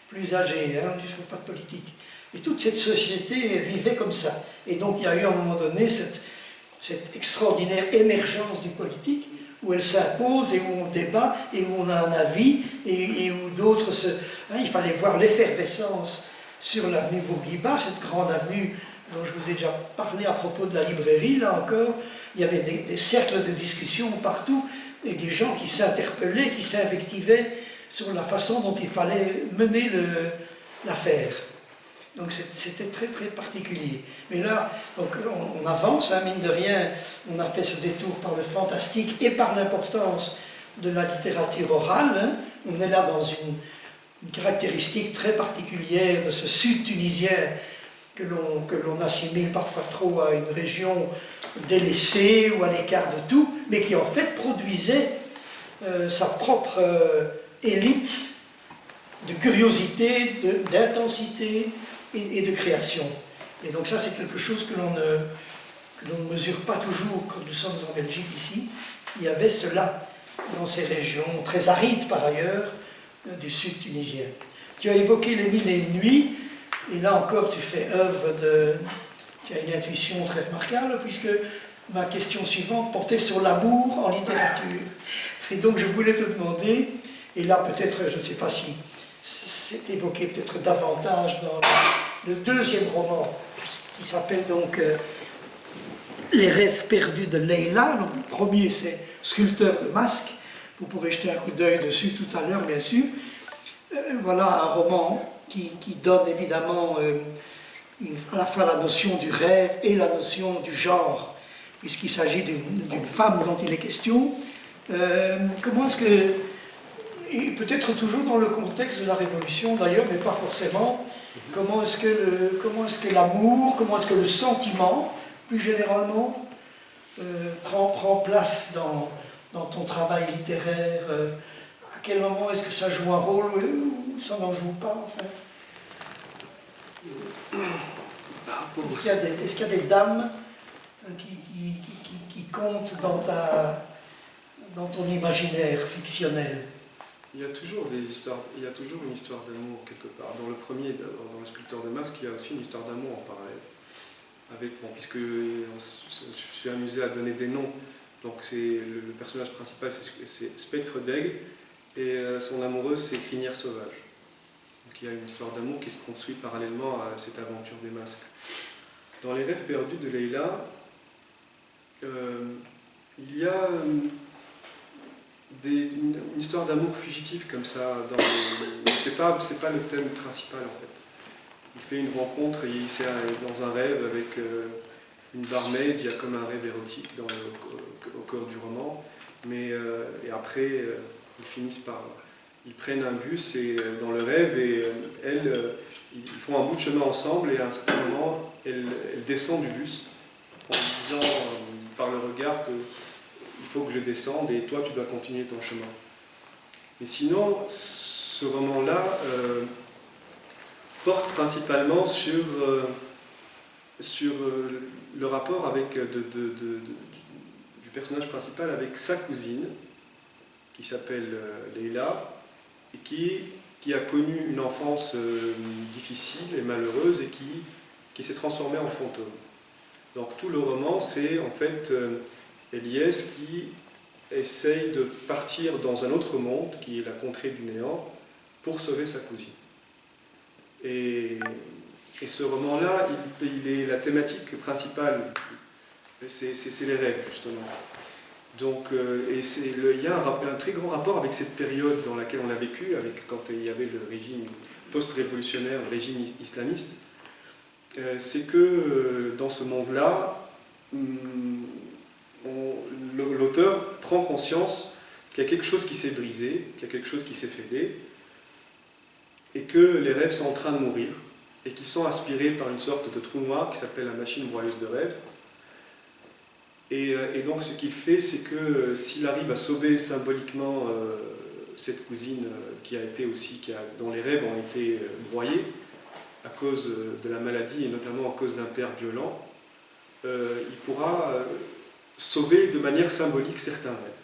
plus âgées, hein, ils ne font pas de politique. Et toute cette société vivait comme ça. Et donc il y a eu à un moment donné cette extraordinaire émergence du politique, où elle s'impose et où on débat et où on a un avis et où d'autres se... Hein, il fallait voir l'effervescence sur l'avenue Bourguiba, cette grande avenue dont je vous ai déjà parlé à propos de la librairie, là encore, il y avait des cercles de discussion partout et des gens qui s'interpellaient, qui s'invectivaient sur la façon dont il fallait mener l'affaire. Donc c'était très très particulier. Mais là, donc, on avance, hein, mine de rien, on a fait ce détour par le fantastique et par l'importance de la littérature orale. Hein. On est là dans une caractéristique très particulière de ce sud tunisien que l'on assimile parfois trop à une région délaissée ou à l'écart de tout, mais qui en fait produisait sa propre élite de curiosité, d'intensité et de création. Et donc ça, c'est quelque chose que l'on ne mesure pas toujours quand nous sommes en Belgique ici. Il y avait cela dans ces régions, très arides par ailleurs, du sud tunisien. Tu as évoqué les mille et une nuits, et là encore tu fais œuvre de... Tu as une intuition très remarquable, puisque ma question suivante portait sur l'amour en littérature. Et donc je voulais te demander, et là peut-être, je ne sais pas si c'est évoqué peut-être davantage dans le deuxième roman, qui s'appelle donc Les rêves perdus de Leila. Donc, le premier, c'est Sculpteur de masques. Vous pourrez jeter un coup d'œil dessus tout à l'heure, bien sûr. Voilà un roman qui donne évidemment à la fois la notion du rêve et la notion du genre, puisqu'il s'agit d'une femme dont il est question. Comment est-ce que... Et peut-être toujours dans le contexte de la Révolution d'ailleurs, mais pas forcément. Comment est-ce que l'amour, comment est-ce que le sentiment, plus généralement, prend place dans ton travail littéraire? À quel moment est-ce que ça joue un rôle ou ça n'en joue pas, en fait? Est-ce qu'il y a des dames qui comptent dans ton imaginaire fictionnel? Il y a toujours une histoire d'amour quelque part. Dans le premier, dans le Sculpteur de masques, il y a aussi une histoire d'amour en parallèle. Puisque je suis amusé à donner des noms. Donc le personnage principal, c'est Spectre d'Aigle, et son amoureuse, c'est Crinière Sauvage. qu'il y a une histoire d'amour qui se construit parallèlement à cette aventure des masques. Dans les rêves perdus de Leila, il y a une histoire d'amour fugitif comme ça. C'est pas le thème principal en fait. Il fait une rencontre, c'est dans un rêve avec une barmaid, il y a comme un rêve érotique au cœur du roman, mais et après ils finissent par... Ils prennent un bus dans le rêve et ils font un bout de chemin ensemble et à un certain moment, elle descend du bus en disant par le regard qu'il faut que je descende et toi tu dois continuer ton chemin. Mais sinon, ce roman-là porte principalement sur le rapport avec, du personnage principal avec sa cousine qui s'appelle Leila, et qui a connu une enfance difficile et malheureuse et qui s'est transformée en fantôme. Donc tout le roman, c'est en fait Eliès qui essaye de partir dans un autre monde, qui est la contrée du néant, pour sauver sa cousine. Et ce roman-là, la thématique principale, c'est les rêves, justement. Donc, il y a un très grand rapport avec cette période dans laquelle on a vécu, quand il y avait le régime post-révolutionnaire, le régime islamiste. C'est que dans ce monde-là, l'auteur prend conscience qu'il y a quelque chose qui s'est brisé, qu'il y a quelque chose qui s'est fêlé, et que les rêves sont en train de mourir, et qui sont aspirés par une sorte de trou noir qui s'appelle la machine broyeuse de rêves. Et donc ce qu'il fait, c'est que s'il arrive à sauver symboliquement cette cousine dont les rêves ont été broyés à cause de la maladie et notamment à cause d'un père violent, il pourra sauver de manière symbolique certains rêves.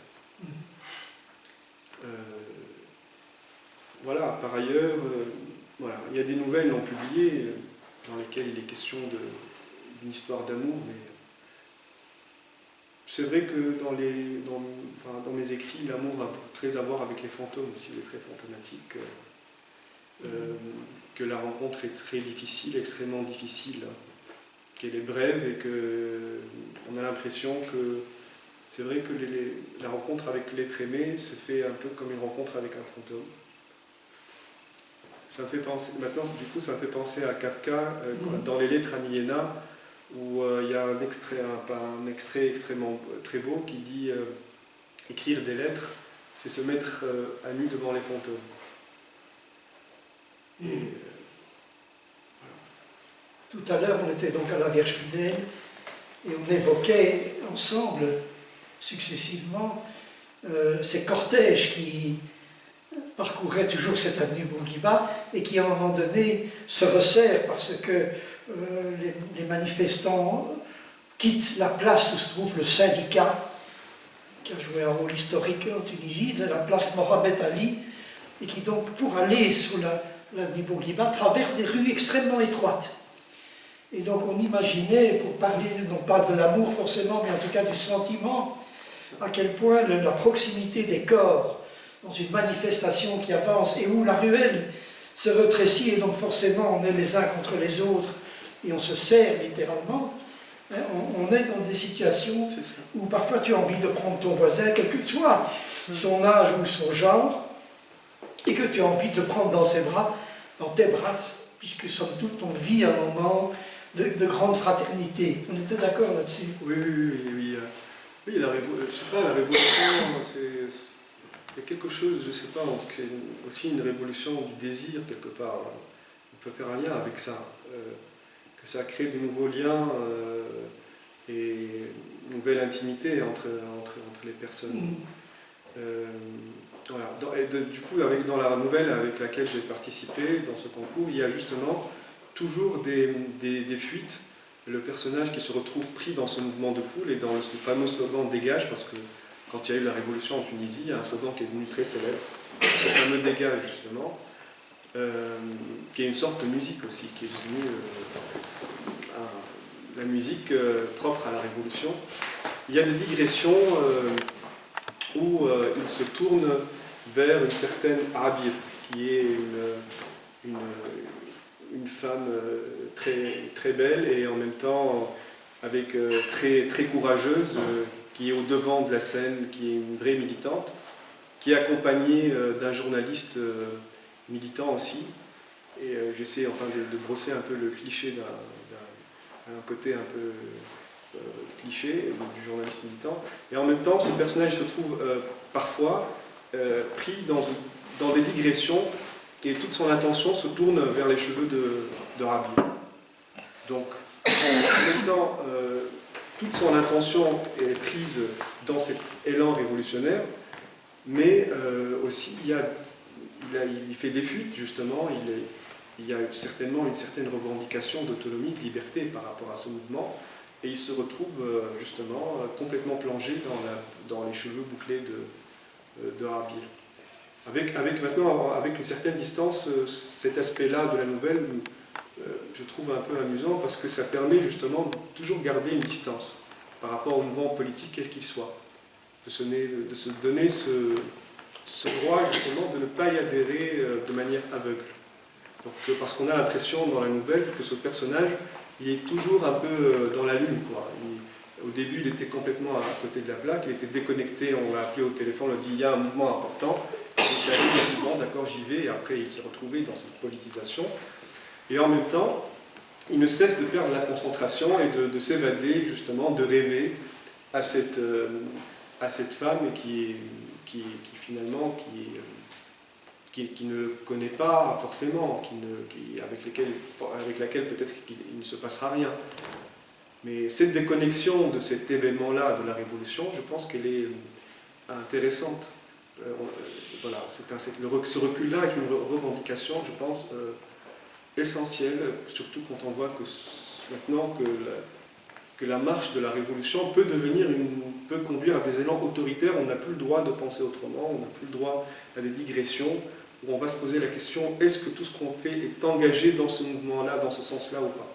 Voilà, par ailleurs, voilà, il y a des nouvelles non publiées dans lesquelles il est question d'une histoire d'amour, mais c'est vrai que dans mes écrits, l'amour a très à voir avec les fantômes aussi, les traits fantomatiques, que la rencontre est très difficile, extrêmement difficile, qu'elle est brève et qu'on a l'impression que c'est vrai que la rencontre avec l'être aimé se fait un peu comme une rencontre avec un fantôme. Ça me fait penser, maintenant, du coup, ça me fait penser à Kafka dans les Lettres à Milena, où il y a un extrait extrêmement très beau qui dit écrire des lettres, c'est se mettre à nu devant les fantômes. Et, Tout à l'heure, on était donc à la Vierge fidèle et on évoquait ensemble, successivement, ces cortèges qui parcouraient toujours cette avenue Bourguiba et qui, à un moment donné, se resserrent parce que les manifestants quittent la place où se trouve le syndicat, qui a joué un rôle historique en Tunisie, de la place Mohamed Ali, et qui donc, pour aller sur l'avenue Bourguiba, traverse des rues extrêmement étroites. Et donc on imaginait, pour parler non pas de l'amour forcément, mais en tout cas du sentiment, à quel point la proximité des corps dans une manifestation qui avance et où la ruelle se rétrécit et donc forcément on est les uns contre les autres et on se serre littéralement, on est dans des situations où parfois tu as envie de prendre ton voisin, quel que soit son âge ou son genre, et que tu as envie de le prendre dans ses bras, dans tes bras, puisque somme toute on vit un moment de grande fraternité. On était d'accord là-dessus? Oui. Oui, la révolution, il y a quelque chose, je ne sais pas, c'est aussi une révolution du désir quelque part. On peut faire un lien avec ça, que ça crée de nouveaux liens et une nouvelle intimité entre les personnes. Voilà. Du coup, dans la nouvelle avec laquelle j'ai participé dans ce concours, il y a justement toujours des fuites. Le personnage qui se retrouve pris dans ce mouvement de foule et dans le fameux slogan « Dégage », parce que quand il y a eu la révolution en Tunisie, il y a un slogan qui est devenu très célèbre, ce fameux « Dégage » justement, qui est une sorte de musique aussi, qui est devenue la musique propre à la révolution. Il y a des digressions où il se tourne vers une certaine Abir, qui est une femme très, très belle et en même temps avec, très, très courageuse, qui est au devant de la scène, qui est une vraie militante, qui est accompagnée d'un journaliste militant aussi. Et j'essaie enfin de brosser un peu le cliché d'un côté un peu cliché du journaliste militant. Et en même temps, ce personnage se trouve parfois pris dans des digressions et toute son attention se tourne vers les cheveux de Rabier. Donc, en même temps, toute son attention est prise dans cet élan révolutionnaire, mais aussi il fait des fuites, justement, il y a certainement une certaine revendication d'autonomie, de liberté par rapport à ce mouvement, et il se retrouve justement complètement plongé dans les cheveux bouclés de Rabier. Maintenant, avec une certaine distance, cet aspect-là de la nouvelle, je trouve un peu amusant parce que ça permet justement de toujours garder une distance par rapport au mouvement politique quel qu'il soit, de se donner ce droit justement de ne pas y adhérer de manière aveugle. Donc, parce qu'on a l'impression dans la nouvelle que ce personnage, il est toujours un peu dans la lune, quoi. Au début, il était complètement à côté de la plaque, il était déconnecté, on l'a appelé au téléphone, on lui a dit il y a un mouvement important, il est allé, il a dit bon d'accord j'y vais, et après il s'est retrouvé dans cette politisation. Et en même temps, il ne cesse de perdre la concentration et de s'évader, justement, de rêver à cette femme qui finalement qui ne connaît pas forcément, avec laquelle peut-être il ne se passera rien. Mais cette déconnexion de cet événement-là, de la Révolution, je pense qu'elle est intéressante. Voilà, ce recul-là est une revendication, je pense, essentielle, surtout quand on voit que maintenant que la marche de la Révolution peut conduire à des élans autoritaires, on n'a plus le droit de penser autrement, on n'a plus le droit à des digressions, où on va se poser la question, est-ce que tout ce qu'on fait est engagé dans ce mouvement-là, dans ce sens-là ou pas?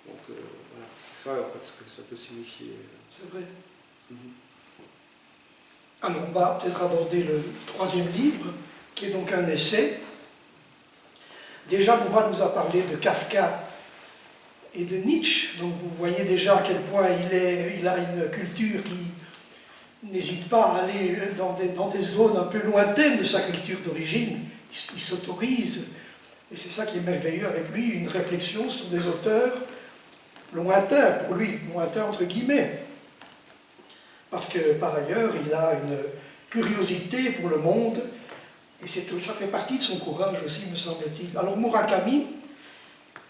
Donc voilà, c'est ça en fait ce que ça peut signifier. C'est vrai. Alors on va peut-être aborder le troisième livre, qui est donc un essai. Déjà, Mourad nous a parlé de Kafka et de Nietzsche, donc vous voyez déjà à quel point il a une culture qui n'hésite pas à aller dans des zones un peu lointaines de sa culture d'origine. Il s'autorise, et c'est ça qui est merveilleux avec lui, une réflexion sur des auteurs lointains pour lui, lointains entre guillemets. Parce que par ailleurs, il a une curiosité pour le monde, et ça fait partie de son courage aussi, me semble-t-il. Alors Murakami,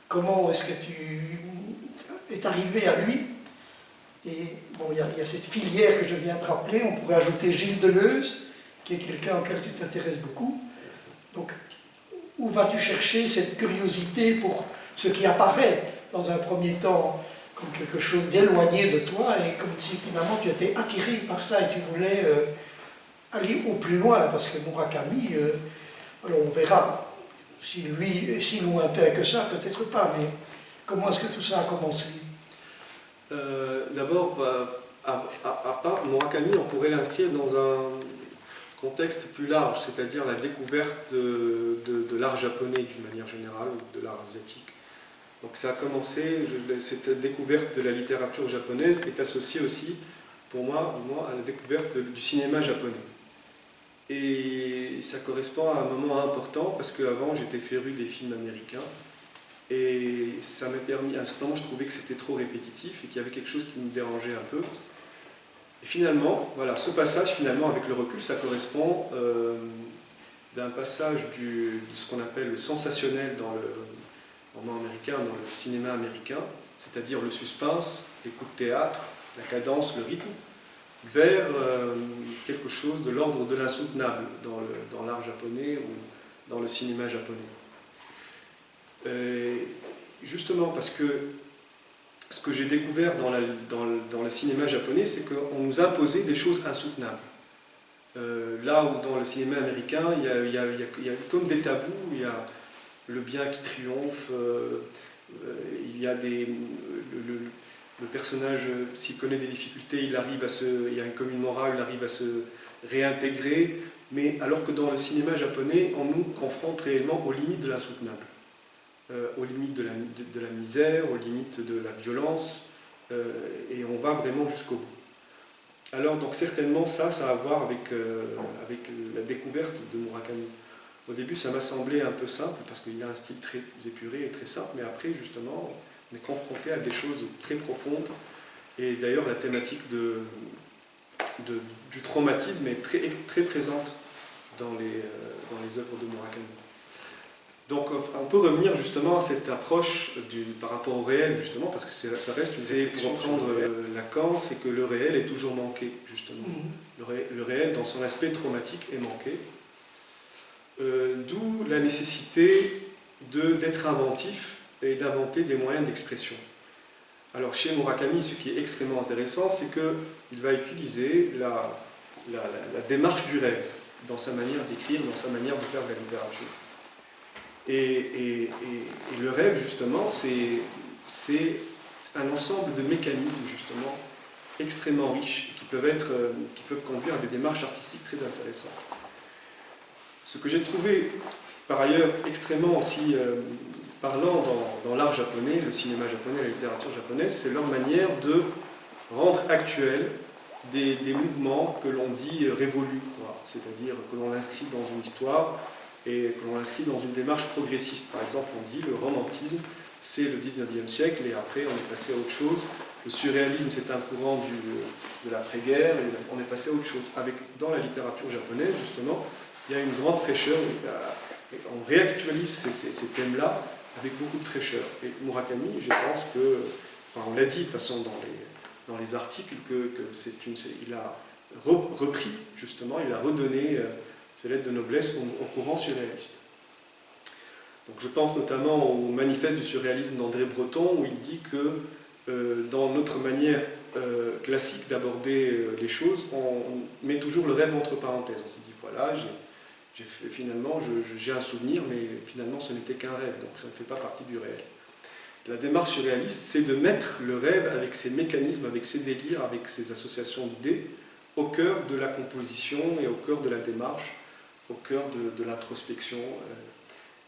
comment est-ce que tu es arrivé à lui? Et bon, il y a cette filière que je viens de rappeler, on pourrait ajouter Gilles Deleuze, qui est quelqu'un auquel tu t'intéresses beaucoup. Donc, où vas-tu chercher cette curiosité pour ce qui apparaît dans un premier temps comme quelque chose d'éloigné de toi, et comme si finalement tu étais attiré par ça et tu voulais aller au plus loin, parce que Murakami, alors on verra si lui est si lointain que ça, peut-être pas, mais comment est-ce que tout ça a commencé? D'abord, à part Murakami, on pourrait l'inscrire dans un contexte plus large, c'est-à-dire la découverte de l'art japonais d'une manière générale, ou de l'art asiatique. Donc ça a commencé, cette découverte de la littérature japonaise est associée aussi, pour moi à la découverte du cinéma japonais. Et ça correspond à un moment important, parce qu'avant j'étais féru des films américains, et ça m'a permis, à un certain moment je trouvais que c'était trop répétitif, et qu'il y avait quelque chose qui me dérangeait un peu. Et finalement, voilà, ce passage, finalement, avec le recul, ça correspond d'un passage de ce qu'on appelle le sensationnel dans le roman américain, dans le cinéma américain, c'est-à-dire le suspense, les coups de théâtre, la cadence, le rythme, vers quelque chose de l'ordre de l'insoutenable dans l'art japonais ou dans le cinéma japonais. Justement parce que ce que j'ai découvert dans le cinéma japonais, c'est qu'on nous imposait des choses insoutenables. Là où dans le cinéma américain, il y a comme des tabous, il y a le bien qui triomphe, il y a le personnage, s'il connaît des difficultés, il y a comme une morale, il arrive à réintégré, mais alors que dans le cinéma japonais, on nous confronte réellement aux limites de l'insoutenable, aux limites de la misère, aux limites de la violence, et on va vraiment jusqu'au bout. Alors, donc certainement, ça a à voir avec la découverte de Murakami. Au début, ça m'a semblé un peu simple, parce qu'il a un style très épuré et très simple, mais après, justement, on est confronté à des choses très profondes, et d'ailleurs, la thématique du traumatisme est très, très présente dans les œuvres de Murakami. Donc on peut revenir justement à cette approche par rapport au réel, justement, parce que ça reste, pour reprendre Lacan, c'est que le réel est toujours manqué, justement. Le réel, dans son aspect traumatique, est manqué. D'où la nécessité d'être inventif et d'inventer des moyens d'expression. Alors chez Murakami, ce qui est extrêmement intéressant, c'est qu'il va utiliser la démarche du rêve dans sa manière d'écrire, dans sa manière de faire de la littérature. Et le rêve, justement, c'est un ensemble de mécanismes, justement, extrêmement riches, qui peuvent conduire à des démarches artistiques très intéressantes. Ce que j'ai trouvé, par ailleurs, extrêmement aussi parlant dans l'art japonais, le cinéma japonais, la littérature japonaise, c'est leur manière de rendre actuels des mouvements que l'on dit révolus, c'est-à-dire que l'on inscrit dans une histoire et que l'on inscrit dans une démarche progressiste. Par exemple, on dit le romantisme, c'est le 19e siècle, et après on est passé à autre chose. Le surréalisme, c'est un courant de l'après-guerre, et on est passé à autre chose. Dans la littérature japonaise, justement, il y a une grande fraîcheur, on réactualise ces thèmes-là avec beaucoup de fraîcheur. Et Murakami, je pense on l'a dit de toute façon dans les articles, il a repris, justement, il a redonné ses lettres de noblesse au courant surréaliste. Donc je pense notamment au manifeste du surréalisme d'André Breton, où il dit que dans notre manière classique d'aborder les choses, on met toujours le rêve entre parenthèses. On s'est dit, voilà, finalement, j'ai un souvenir, mais finalement, ce n'était qu'un rêve, donc ça ne fait pas partie du réel. La démarche surréaliste, c'est de mettre le rêve avec ses mécanismes, avec ses délires, avec ses associations d'idées, au cœur de la composition et au cœur de la démarche, au cœur de l'introspection,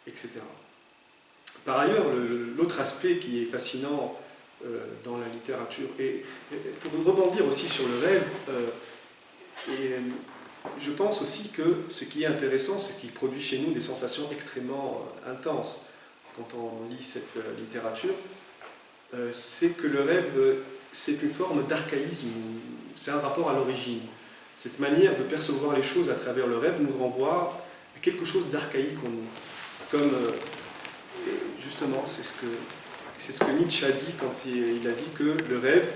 etc. Par ailleurs, l'autre aspect qui est fascinant dans la littérature, et pour rebondir aussi sur le rêve, je pense aussi que ce qui est intéressant, c'est qu'il produit chez nous des sensations extrêmement intenses quand on lit cette littérature, c'est que le rêve, c'est une forme d'archaïsme, c'est un rapport à l'origine. Cette manière de percevoir les choses à travers le rêve nous renvoie à quelque chose d'archaïque en nous. Comme, justement, c'est ce que Nietzsche a dit quand il a dit que le rêve,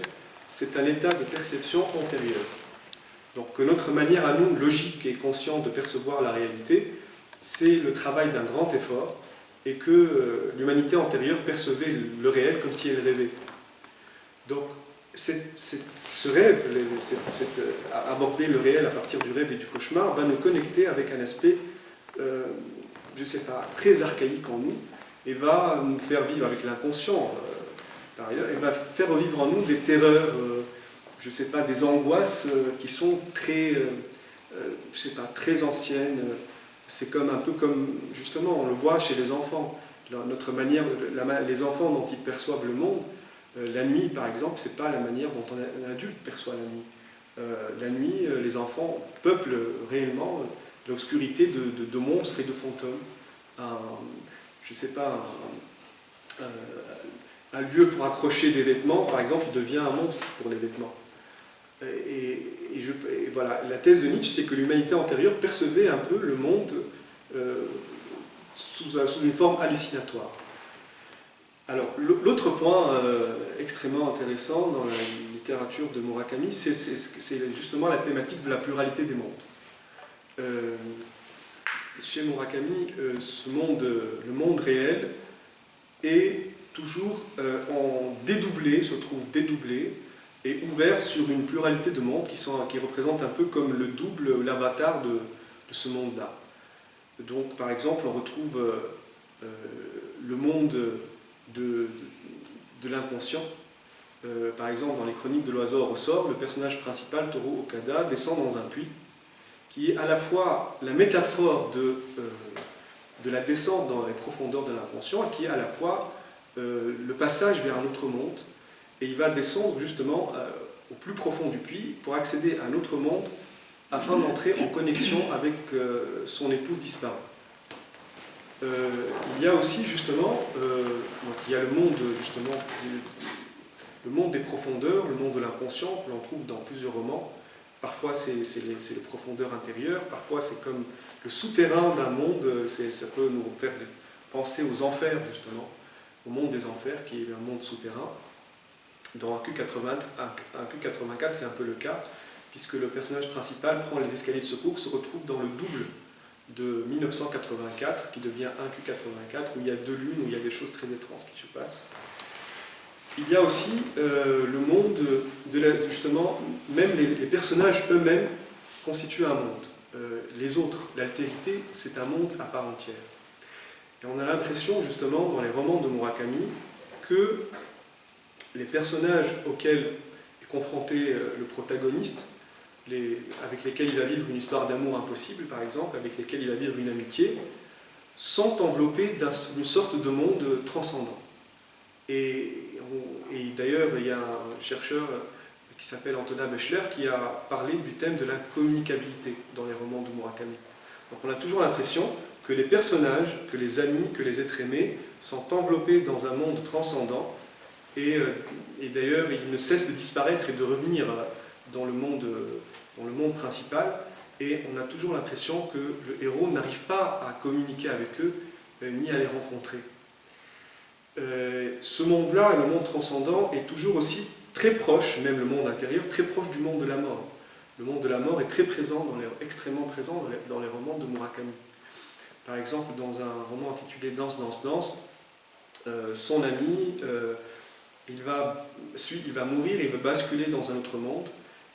c'est un état de perception antérieur. Donc que notre manière à nous, logique et consciente de percevoir la réalité, c'est le travail d'un grand effort, et que l'humanité antérieure percevait le réel comme si elle rêvait. Donc ce rêve, aborder le réel à partir du rêve et du cauchemar, va nous connecter avec un aspect, je ne sais pas, très archaïque en nous, et va nous faire vivre avec l'inconscient, par ailleurs, et va faire revivre en nous des terreurs, je ne sais pas, des angoisses qui sont très, je sais pas, très anciennes. C'est un peu comme, justement, on le voit chez les enfants. Notre manière, les enfants dont ils perçoivent le monde, la nuit, par exemple, c'est pas la manière dont un adulte perçoit la nuit. La nuit, les enfants peuplent réellement l'obscurité de monstres et de fantômes. Je sais pas, un lieu pour accrocher des vêtements, par exemple, devient un monstre pour les vêtements. Et voilà, la thèse de Nietzsche, c'est que l'humanité antérieure percevait un peu le monde sous une forme hallucinatoire. Alors, l'autre point extrêmement intéressant dans la littérature de Murakami, c'est justement la thématique de la pluralité des mondes. Chez Murakami, le monde réel est toujours se trouve dédoublé et ouvert sur une pluralité de mondes qui représentent un peu comme le double, l'avatar de ce monde-là. Donc, par exemple, on retrouve le monde de l'inconscient. Par exemple, dans les chroniques de l'oiseau au ressort, le personnage principal, Toru Okada, descend dans un puits qui est à la fois la métaphore de la descente dans les profondeurs de l'inconscient, et qui est à la fois le passage vers un autre monde. Et il va descendre justement au plus profond du puits pour accéder à un autre monde afin d'entrer en connexion avec son épouse disparue. Il y a aussi justement, donc il y a le monde justement, le monde des profondeurs, le monde de l'inconscient, que l'on trouve dans plusieurs romans. Parfois c'est les profondeurs intérieures, parfois c'est comme le souterrain d'un monde, ça peut nous faire penser aux enfers justement, au monde des enfers qui est un monde souterrain. Dans un Q84 c'est un peu le cas, puisque le personnage principal prend les escaliers de secours, se retrouve dans le double de 1984, qui devient un Q84, où il y a deux lunes, où il y a des choses très étranges qui se passent. Il y a aussi le monde justement, même les personnages eux-mêmes constituent un monde. Les autres, l'altérité, c'est un monde à part entière. Et on a l'impression justement dans les romans de Murakami que les personnages auxquels est confronté le protagoniste, avec lesquels il va vivre une histoire d'amour impossible par exemple, avec lesquels il va vivre une amitié, sont enveloppés d'une sorte de monde transcendant. Et d'ailleurs, il y a un chercheur qui s'appelle Antonin Bechler qui a parlé du thème de la communicabilité dans les romans de Murakami. Donc on a toujours l'impression que les personnages, que les amis, que les êtres aimés sont enveloppés dans un monde transcendant et d'ailleurs ils ne cessent de disparaître et de revenir dans le monde principal, et on a toujours l'impression que le héros n'arrive pas à communiquer avec eux ni à les rencontrer. Ce monde-là, le monde transcendant, est toujours aussi très proche, même le monde intérieur, très proche du monde de la mort. Le monde de la mort est très présent, extrêmement présent dans les romans de Murakami. Par exemple, dans un roman intitulé Danse, danse, danse, son ami, il va mourir, il va basculer dans un autre monde,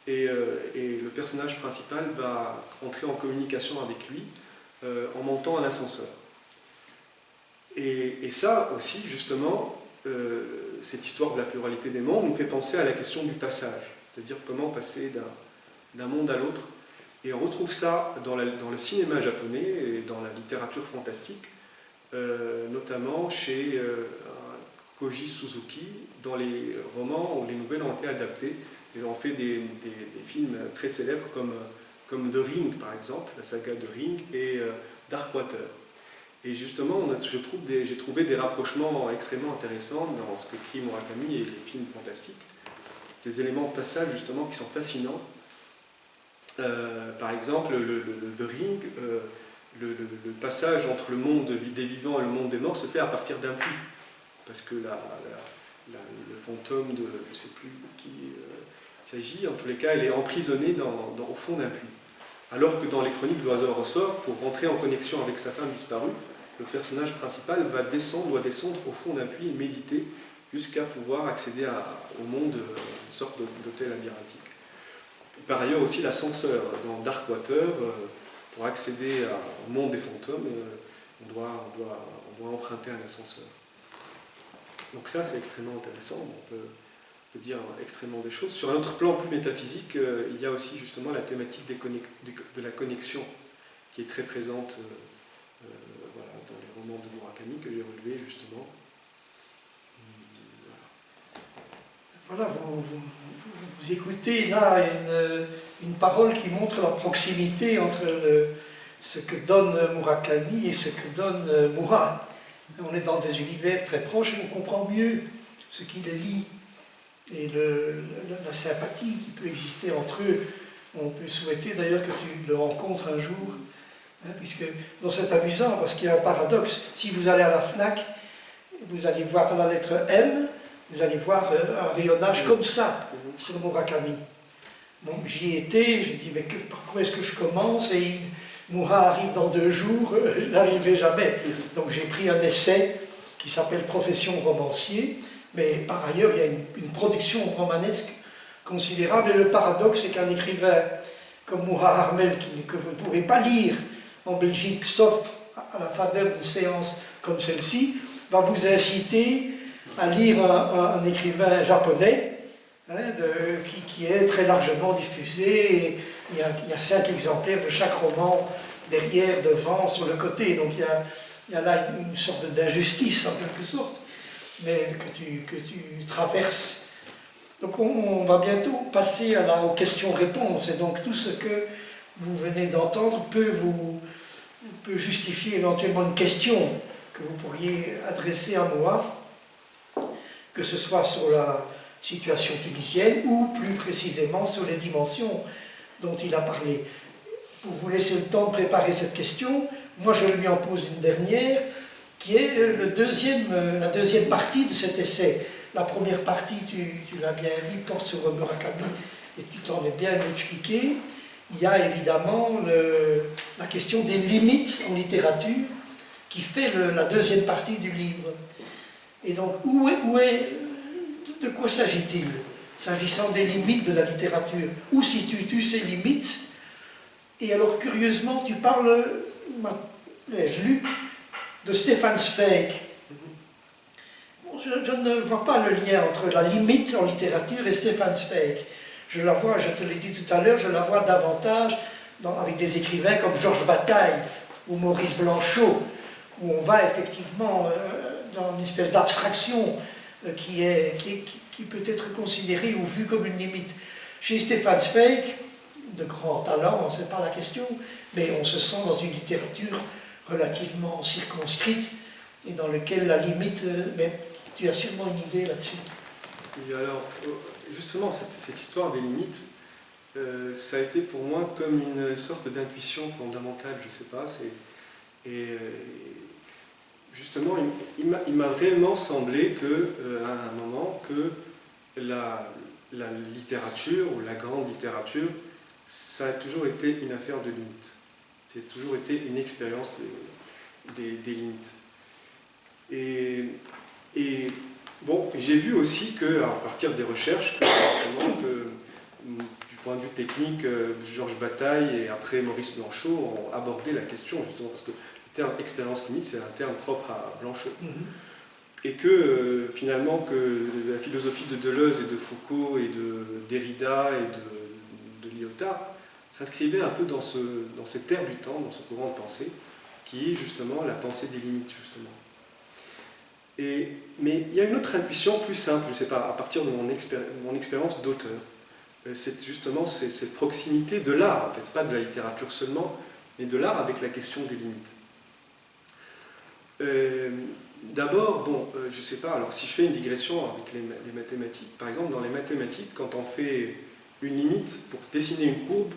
et le personnage principal va entrer en communication avec lui en montant un ascenseur. Et ça aussi, justement, cette histoire de la pluralité des mondes nous fait penser à la question du passage, c'est-à-dire comment passer d'un monde à l'autre. Et on retrouve ça dans le cinéma japonais et dans la littérature fantastique, notamment chez Koji Suzuki, dans les romans où les nouvelles ont été adaptées. Et on fait des films très célèbres comme The Ring, par exemple, la saga de Ring, et Darkwater. Et justement, j'ai trouvé des rapprochements extrêmement intéressants dans ce que écrit Murakami et les films fantastiques. Ces éléments de passage, justement, qui sont fascinants. Par exemple, The Ring, le passage entre le monde des vivants et le monde des morts se fait à partir d'un puits. Parce que le fantôme de, je ne sais plus qui il s'agit, en tous les cas, elle est emprisonnée au fond d'un puits. Alors que dans les chroniques de l'oiseau ressort, pour rentrer en connexion avec sa femme disparue, le personnage principal doit descendre au fond d'un puits et méditer jusqu'à pouvoir accéder au monde, une sorte d'hôtel labyrinthique. Par ailleurs aussi l'ascenseur. Dans Darkwater, pour accéder au monde des fantômes, on doit emprunter un ascenseur. Donc ça c'est extrêmement intéressant, on peut dire extrêmement des choses. Sur un autre plan plus métaphysique, il y a aussi justement la thématique de la connexion qui est très présente dans les romans de Murakami que j'ai relevés justement. Voilà, vous écoutez là une parole qui montre la proximité entre ce que donne Murakami et ce que donne Murat. On est dans des univers très proches et on comprend mieux ce qui les lie et la sympathie qui peut exister entre eux. On peut souhaiter d'ailleurs que tu le rencontres un jour, hein, puisque c'est amusant parce qu'il y a un paradoxe. Si vous allez à la FNAC, vous allez voir la lettre M, vous allez voir un rayonnage comme ça sur Murakami. Donc j'y étais, j'ai dit mais par quoi est-ce que je commence, et Murat arrive dans 2 jours, il n'arrivait jamais. Donc j'ai pris un essai qui s'appelle Profession romancier, mais par ailleurs il y a une production romanesque considérable, et le paradoxe c'est qu'un écrivain comme Murat Armel, que vous ne pourrez pas lire en Belgique, sauf à la faveur d'une séance comme celle-ci, va vous inciter à lire un écrivain japonais, qui est très largement diffusé. Il y a 5 exemplaires de chaque roman, derrière, devant, sur le côté. Donc il y a là une sorte d'injustice, en quelque sorte, mais que tu traverses. Donc on va bientôt passer aux questions-réponses. Et donc tout ce que vous venez d'entendre peut justifier éventuellement une question que vous pourriez adresser à moi, que ce soit sur la situation tunisienne ou plus précisément sur les dimensions dont il a parlé. Pour vous laisser le temps de préparer cette question, moi je lui en pose une dernière, qui est la deuxième partie de cet essai. La première partie, tu l'as bien dit, porte sur Murakami, et tu t'en es bien expliqué. Il y a évidemment la question des limites en littérature, qui fait la deuxième partie du livre. Et donc, de quoi s'agit-il, s'agissant des limites de la littérature? Où situes-tu ces limites? Et alors, curieusement, tu parles, l'ai-je lu, de Stefan Zweig. Je ne vois pas le lien entre la limite en littérature et Stefan Zweig. Je la vois, je te l'ai dit tout à l'heure, je la vois davantage avec des écrivains comme Georges Bataille ou Maurice Blanchot, où on va effectivement dans une espèce d'abstraction qui peut être considérée ou vue comme une limite. Chez Stefan Zweig, de grand talent, ce n'est pas la question, mais on se sent dans une littérature relativement circonscrite et dans laquelle la limite... mais tu as sûrement une idée là-dessus. Et alors, justement, cette histoire des limites, ça a été pour moi comme une sorte d'intuition fondamentale, je ne sais pas, justement, il m'a réellement semblé à un moment que la littérature, ou la grande littérature, ça a toujours été une affaire de limites. C'est toujours été une expérience des limites. Et bon, j'ai vu aussi à partir des recherches, du point de vue technique, Georges Bataille et après Maurice Blanchot ont abordé la question, justement, parce que le terme expérience limite, c'est un terme propre à Blanchot. Et que finalement, que la philosophie de Deleuze et de Foucault et de Derrida et de Lyotard s'inscrivait un peu dans cette ère du temps, dans ce courant de pensée, qui est justement la pensée des limites, justement. Mais il y a une autre intuition plus simple, je ne sais pas, à partir de mon expérience d'auteur. C'est justement cette proximité de l'art, en fait, pas de la littérature seulement, mais de l'art avec la question des limites. D'abord, je ne sais pas, alors si je fais une digression avec les mathématiques, par exemple, dans les mathématiques, quand on fait une limite, pour dessiner une courbe,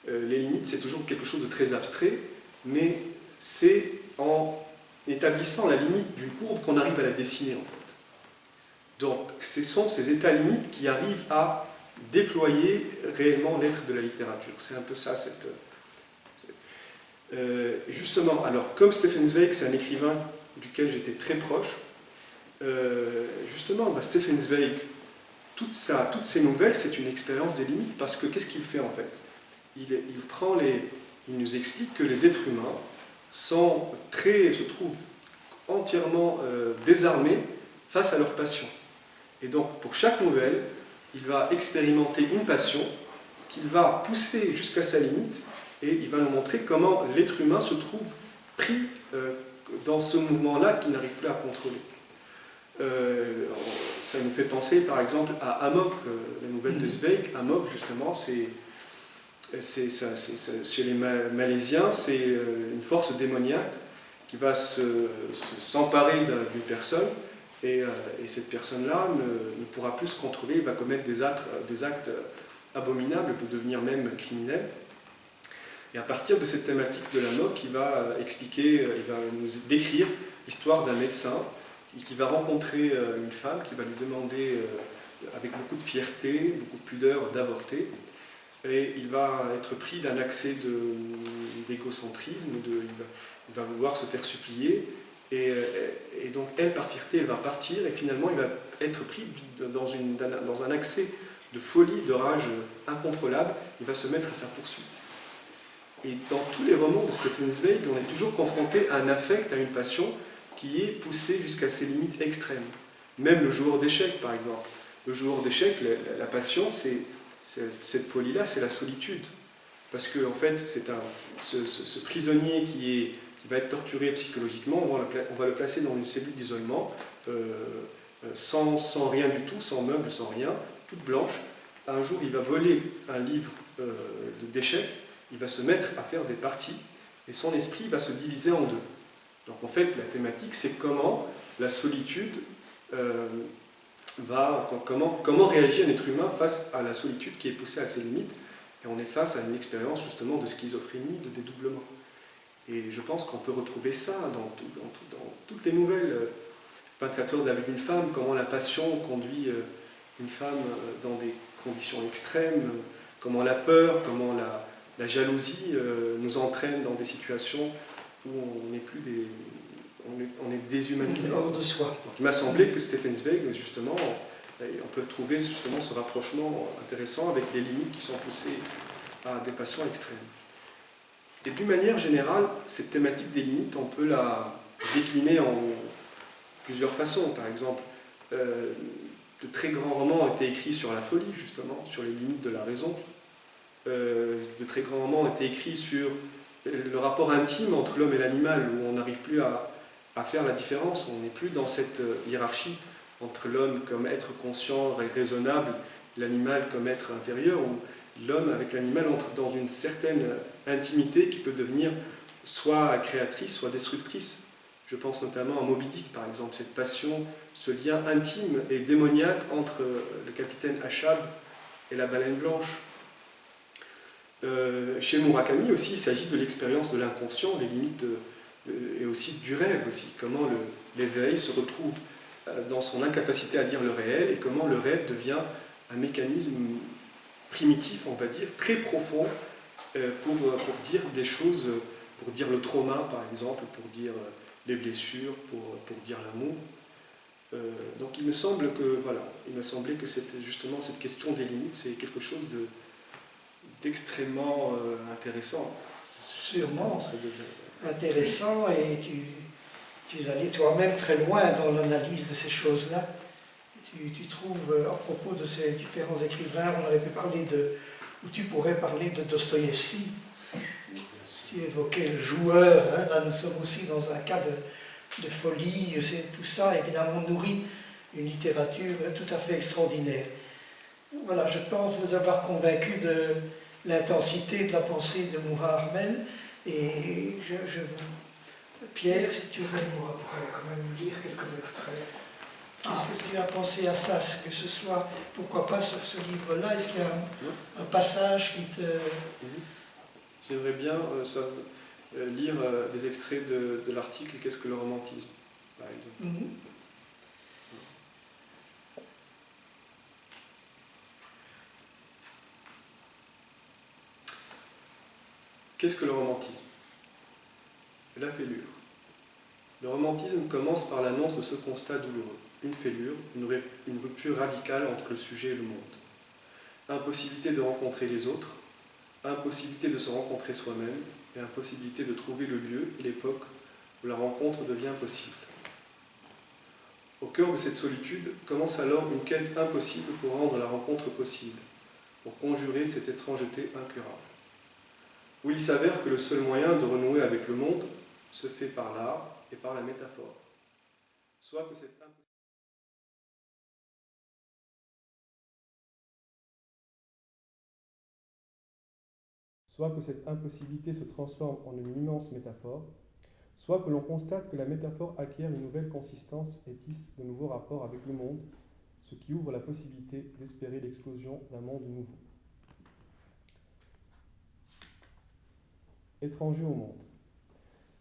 les limites, c'est toujours quelque chose de très abstrait, mais c'est en établissant la limite d'une courbe qu'on arrive à la dessiner, en fait. Donc, ce sont ces états limites qui arrivent à déployer réellement l'être de la littérature. C'est un peu ça, justement, alors, comme Stefan Zweig, c'est un écrivain duquel j'étais très proche, justement, Stefan Zweig, toutes ses nouvelles, c'est une expérience des limites, parce que qu'est-ce qu'il fait, en fait? Il nous explique que les êtres humains se trouvent entièrement désarmés face à leur passion. Et donc, pour chaque nouvelle, il va expérimenter une passion qu'il va pousser jusqu'à sa limite, et il va nous montrer comment l'être humain se trouve pris dans ce mouvement-là qu'il n'arrive plus à contrôler. Ça nous fait penser, par exemple, à Amok, la nouvelle de Zweig. Amok, justement, chez les Malaisiens, c'est une force démoniaque qui va s'emparer d'une personne, et cette personne-là ne pourra plus se contrôler, il va commettre des actes abominables, peut devenir même criminel. Et à partir de cette thématique de l'amok, il va nous décrire l'histoire d'un médecin qui va rencontrer une femme qui va lui demander, avec beaucoup de fierté, beaucoup de pudeur, d'avorter. Et il va être pris d'un accès d'égocentrisme, il va vouloir se faire supplier, et donc elle, par fierté, elle va partir, et finalement il va être pris dans un accès de folie, de rage incontrôlable, il va se mettre à sa poursuite. Et dans tous les romans de Stefan Zweig, on est toujours confronté à un affect, à une passion qui est poussée jusqu'à ses limites extrêmes. Même le joueur d'échecs, par exemple. le joueur d'échecs, la passion, cette folie-là, c'est la solitude. Parce que, en fait, ce prisonnier qui va être torturé psychologiquement, on va le placer dans une cellule d'isolement, sans rien du tout, sans meubles, sans rien, toute blanche. Un jour, il va voler un livre d'échecs, il va se mettre à faire des parties, et son esprit va se diviser en deux. Donc en fait, la thématique, c'est comment la solitude comment réagit un être humain face à la solitude qui est poussée à ses limites, et on est face à une expérience justement de schizophrénie, de dédoublement. Et je pense qu'on peut retrouver ça dans toutes les nouvelles. 24 heures de la vie d'une femme, comment la passion conduit une femme dans des conditions extrêmes, comment la peur, comment la jalousie nous entraîne dans des situations où on est déshumanisé. Hors de soi. Donc, il m'a semblé que Stefan Zweig, justement, on peut trouver justement ce rapprochement intéressant avec les limites qui sont poussées à des passions extrêmes. Et d'une manière générale, cette thématique des limites, on peut la décliner en plusieurs façons. Par exemple, de très grands romans ont été écrits sur la folie, justement, sur les limites de la raison. De très grands romans ont été écrits sur le rapport intime entre l'homme et l'animal, où on n'arrive plus à faire la différence. On n'est plus dans cette hiérarchie entre l'homme comme être conscient et raisonnable, l'animal comme être inférieur, où l'homme avec l'animal entre dans une certaine intimité qui peut devenir soit créatrice, soit destructrice. Je pense notamment à Moby Dick, par exemple, cette passion, ce lien intime et démoniaque entre le capitaine Achab et la baleine blanche. Chez Murakami aussi, il s'agit de l'expérience de l'inconscient, des limites et aussi du rêve aussi, comment l'éveil se retrouve dans son incapacité à dire le réel et comment le rêve devient un mécanisme primitif, on va dire, très profond pour dire des choses, pour dire le trauma par exemple, pour dire les blessures, pour dire l'amour. Donc il me semblait que c'était justement cette question des limites, c'est quelque chose d'extrêmement intéressant. Sûrement intéressant, et tu es allé toi-même très loin dans l'analyse de ces choses-là. Tu trouves, à propos de ces différents écrivains, on aurait pu parler ou tu pourrais parler de Dostoïevski. Tu évoquais le joueur, hein, là nous sommes aussi dans un cas de folie, tout ça évidemment nourrit une littérature tout à fait extraordinaire. Voilà, je pense vous avoir convaincu de l'intensité de la pensée de Moura Armel, et Pierre, si tu veux... Moura pourrait quand même lire quelques extraits. Qu'est-ce que tu as pensé à ça, que ce soit, pourquoi pas sur ce livre-là, est-ce qu'il y a un passage qui te... J'aimerais bien lire des extraits de l'article « Qu'est-ce que le romantisme ?» par exemple. Qu'est-ce que le romantisme? La fêlure. Le romantisme commence par l'annonce de ce constat douloureux. Une fêlure, une rupture radicale entre le sujet et le monde. Impossibilité de rencontrer les autres, impossibilité de se rencontrer soi-même, et impossibilité de trouver le lieu et l'époque où la rencontre devient possible. Au cœur de cette solitude commence alors une quête impossible pour rendre la rencontre possible, pour conjurer cette étrangeté incurable. Où il s'avère que le seul moyen de renouer avec le monde se fait par l'art et par la métaphore. Soit que cette impossibilité se transforme en une immense métaphore, soit que l'on constate que la métaphore acquiert une nouvelle consistance et tisse de nouveaux rapports avec le monde, ce qui ouvre la possibilité d'espérer l'explosion d'un monde nouveau. Étranger au monde.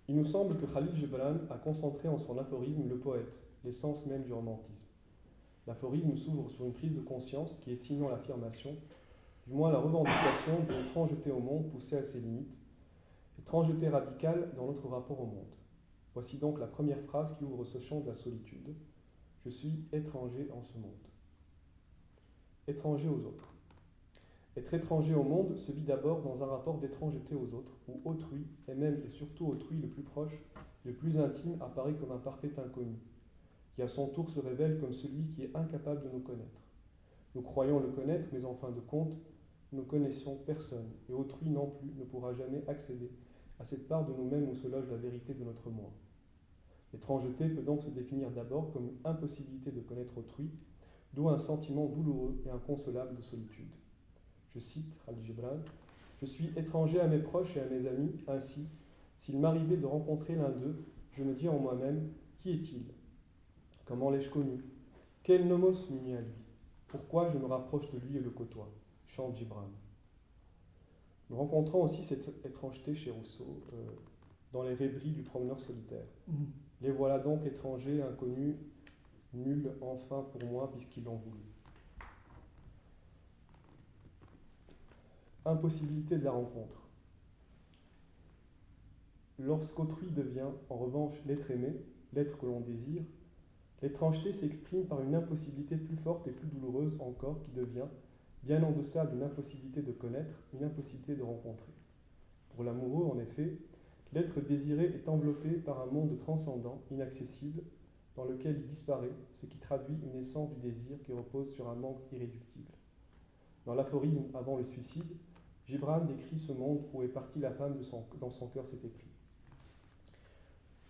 Il nous semble que Khalil Gibran a concentré en son aphorisme le poète, l'essence même du romantisme. L'aphorisme s'ouvre sur une prise de conscience qui est sinon l'affirmation, du moins la revendication de l'étrangeté au monde poussée à ses limites, étrangeté radicale dans notre rapport au monde. Voici donc la première phrase qui ouvre ce champ de la solitude. Je suis étranger en ce monde. Étranger aux autres. Être étranger au monde se vit d'abord dans un rapport d'étrangeté aux autres, où autrui, et même et surtout autrui le plus proche, le plus intime, apparaît comme un parfait inconnu, qui à son tour se révèle comme celui qui est incapable de nous connaître. Nous croyons le connaître, mais en fin de compte, nous connaissons personne, et autrui non plus ne pourra jamais accéder à cette part de nous-mêmes où se loge la vérité de notre moi. L'étrangeté peut donc se définir d'abord comme une impossibilité de connaître autrui, d'où un sentiment douloureux et inconsolable de solitude. Je cite Khalil Gibran, « Je suis étranger à mes proches et à mes amis, ainsi, s'il m'arrivait de rencontrer l'un d'eux, je me dis en moi-même, qui est-il? Comment l'ai-je connu? Quel nomos m'unit à lui? Pourquoi je me rapproche de lui et le côtoie ?» Chante Gibran. Nous rencontrons aussi cette étrangeté chez Rousseau dans les rêveries du promeneur solitaire. Les voilà donc étrangers, inconnus, nuls enfin pour moi puisqu'ils l'ont voulu. Impossibilité de la rencontre. Lorsqu'autrui devient, en revanche, l'être aimé, l'être que l'on désire, l'étrangeté s'exprime par une impossibilité plus forte et plus douloureuse encore qui devient, bien en deçà d'une impossibilité de connaître, une impossibilité de rencontrer. Pour l'amoureux, en effet, l'être désiré est enveloppé par un monde transcendant, inaccessible, dans lequel il disparaît, ce qui traduit une essence du désir qui repose sur un manque irréductible. Dans l'aphorisme avant le suicide, Gibran décrit ce monde où est partie la femme dans son cœur s'est épris.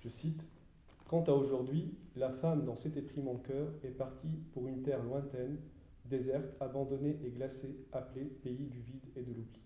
Je cite, « Quant à aujourd'hui, la femme dans cet épris mon cœur est partie pour une terre lointaine, déserte, abandonnée et glacée, appelée pays du vide et de l'oubli. »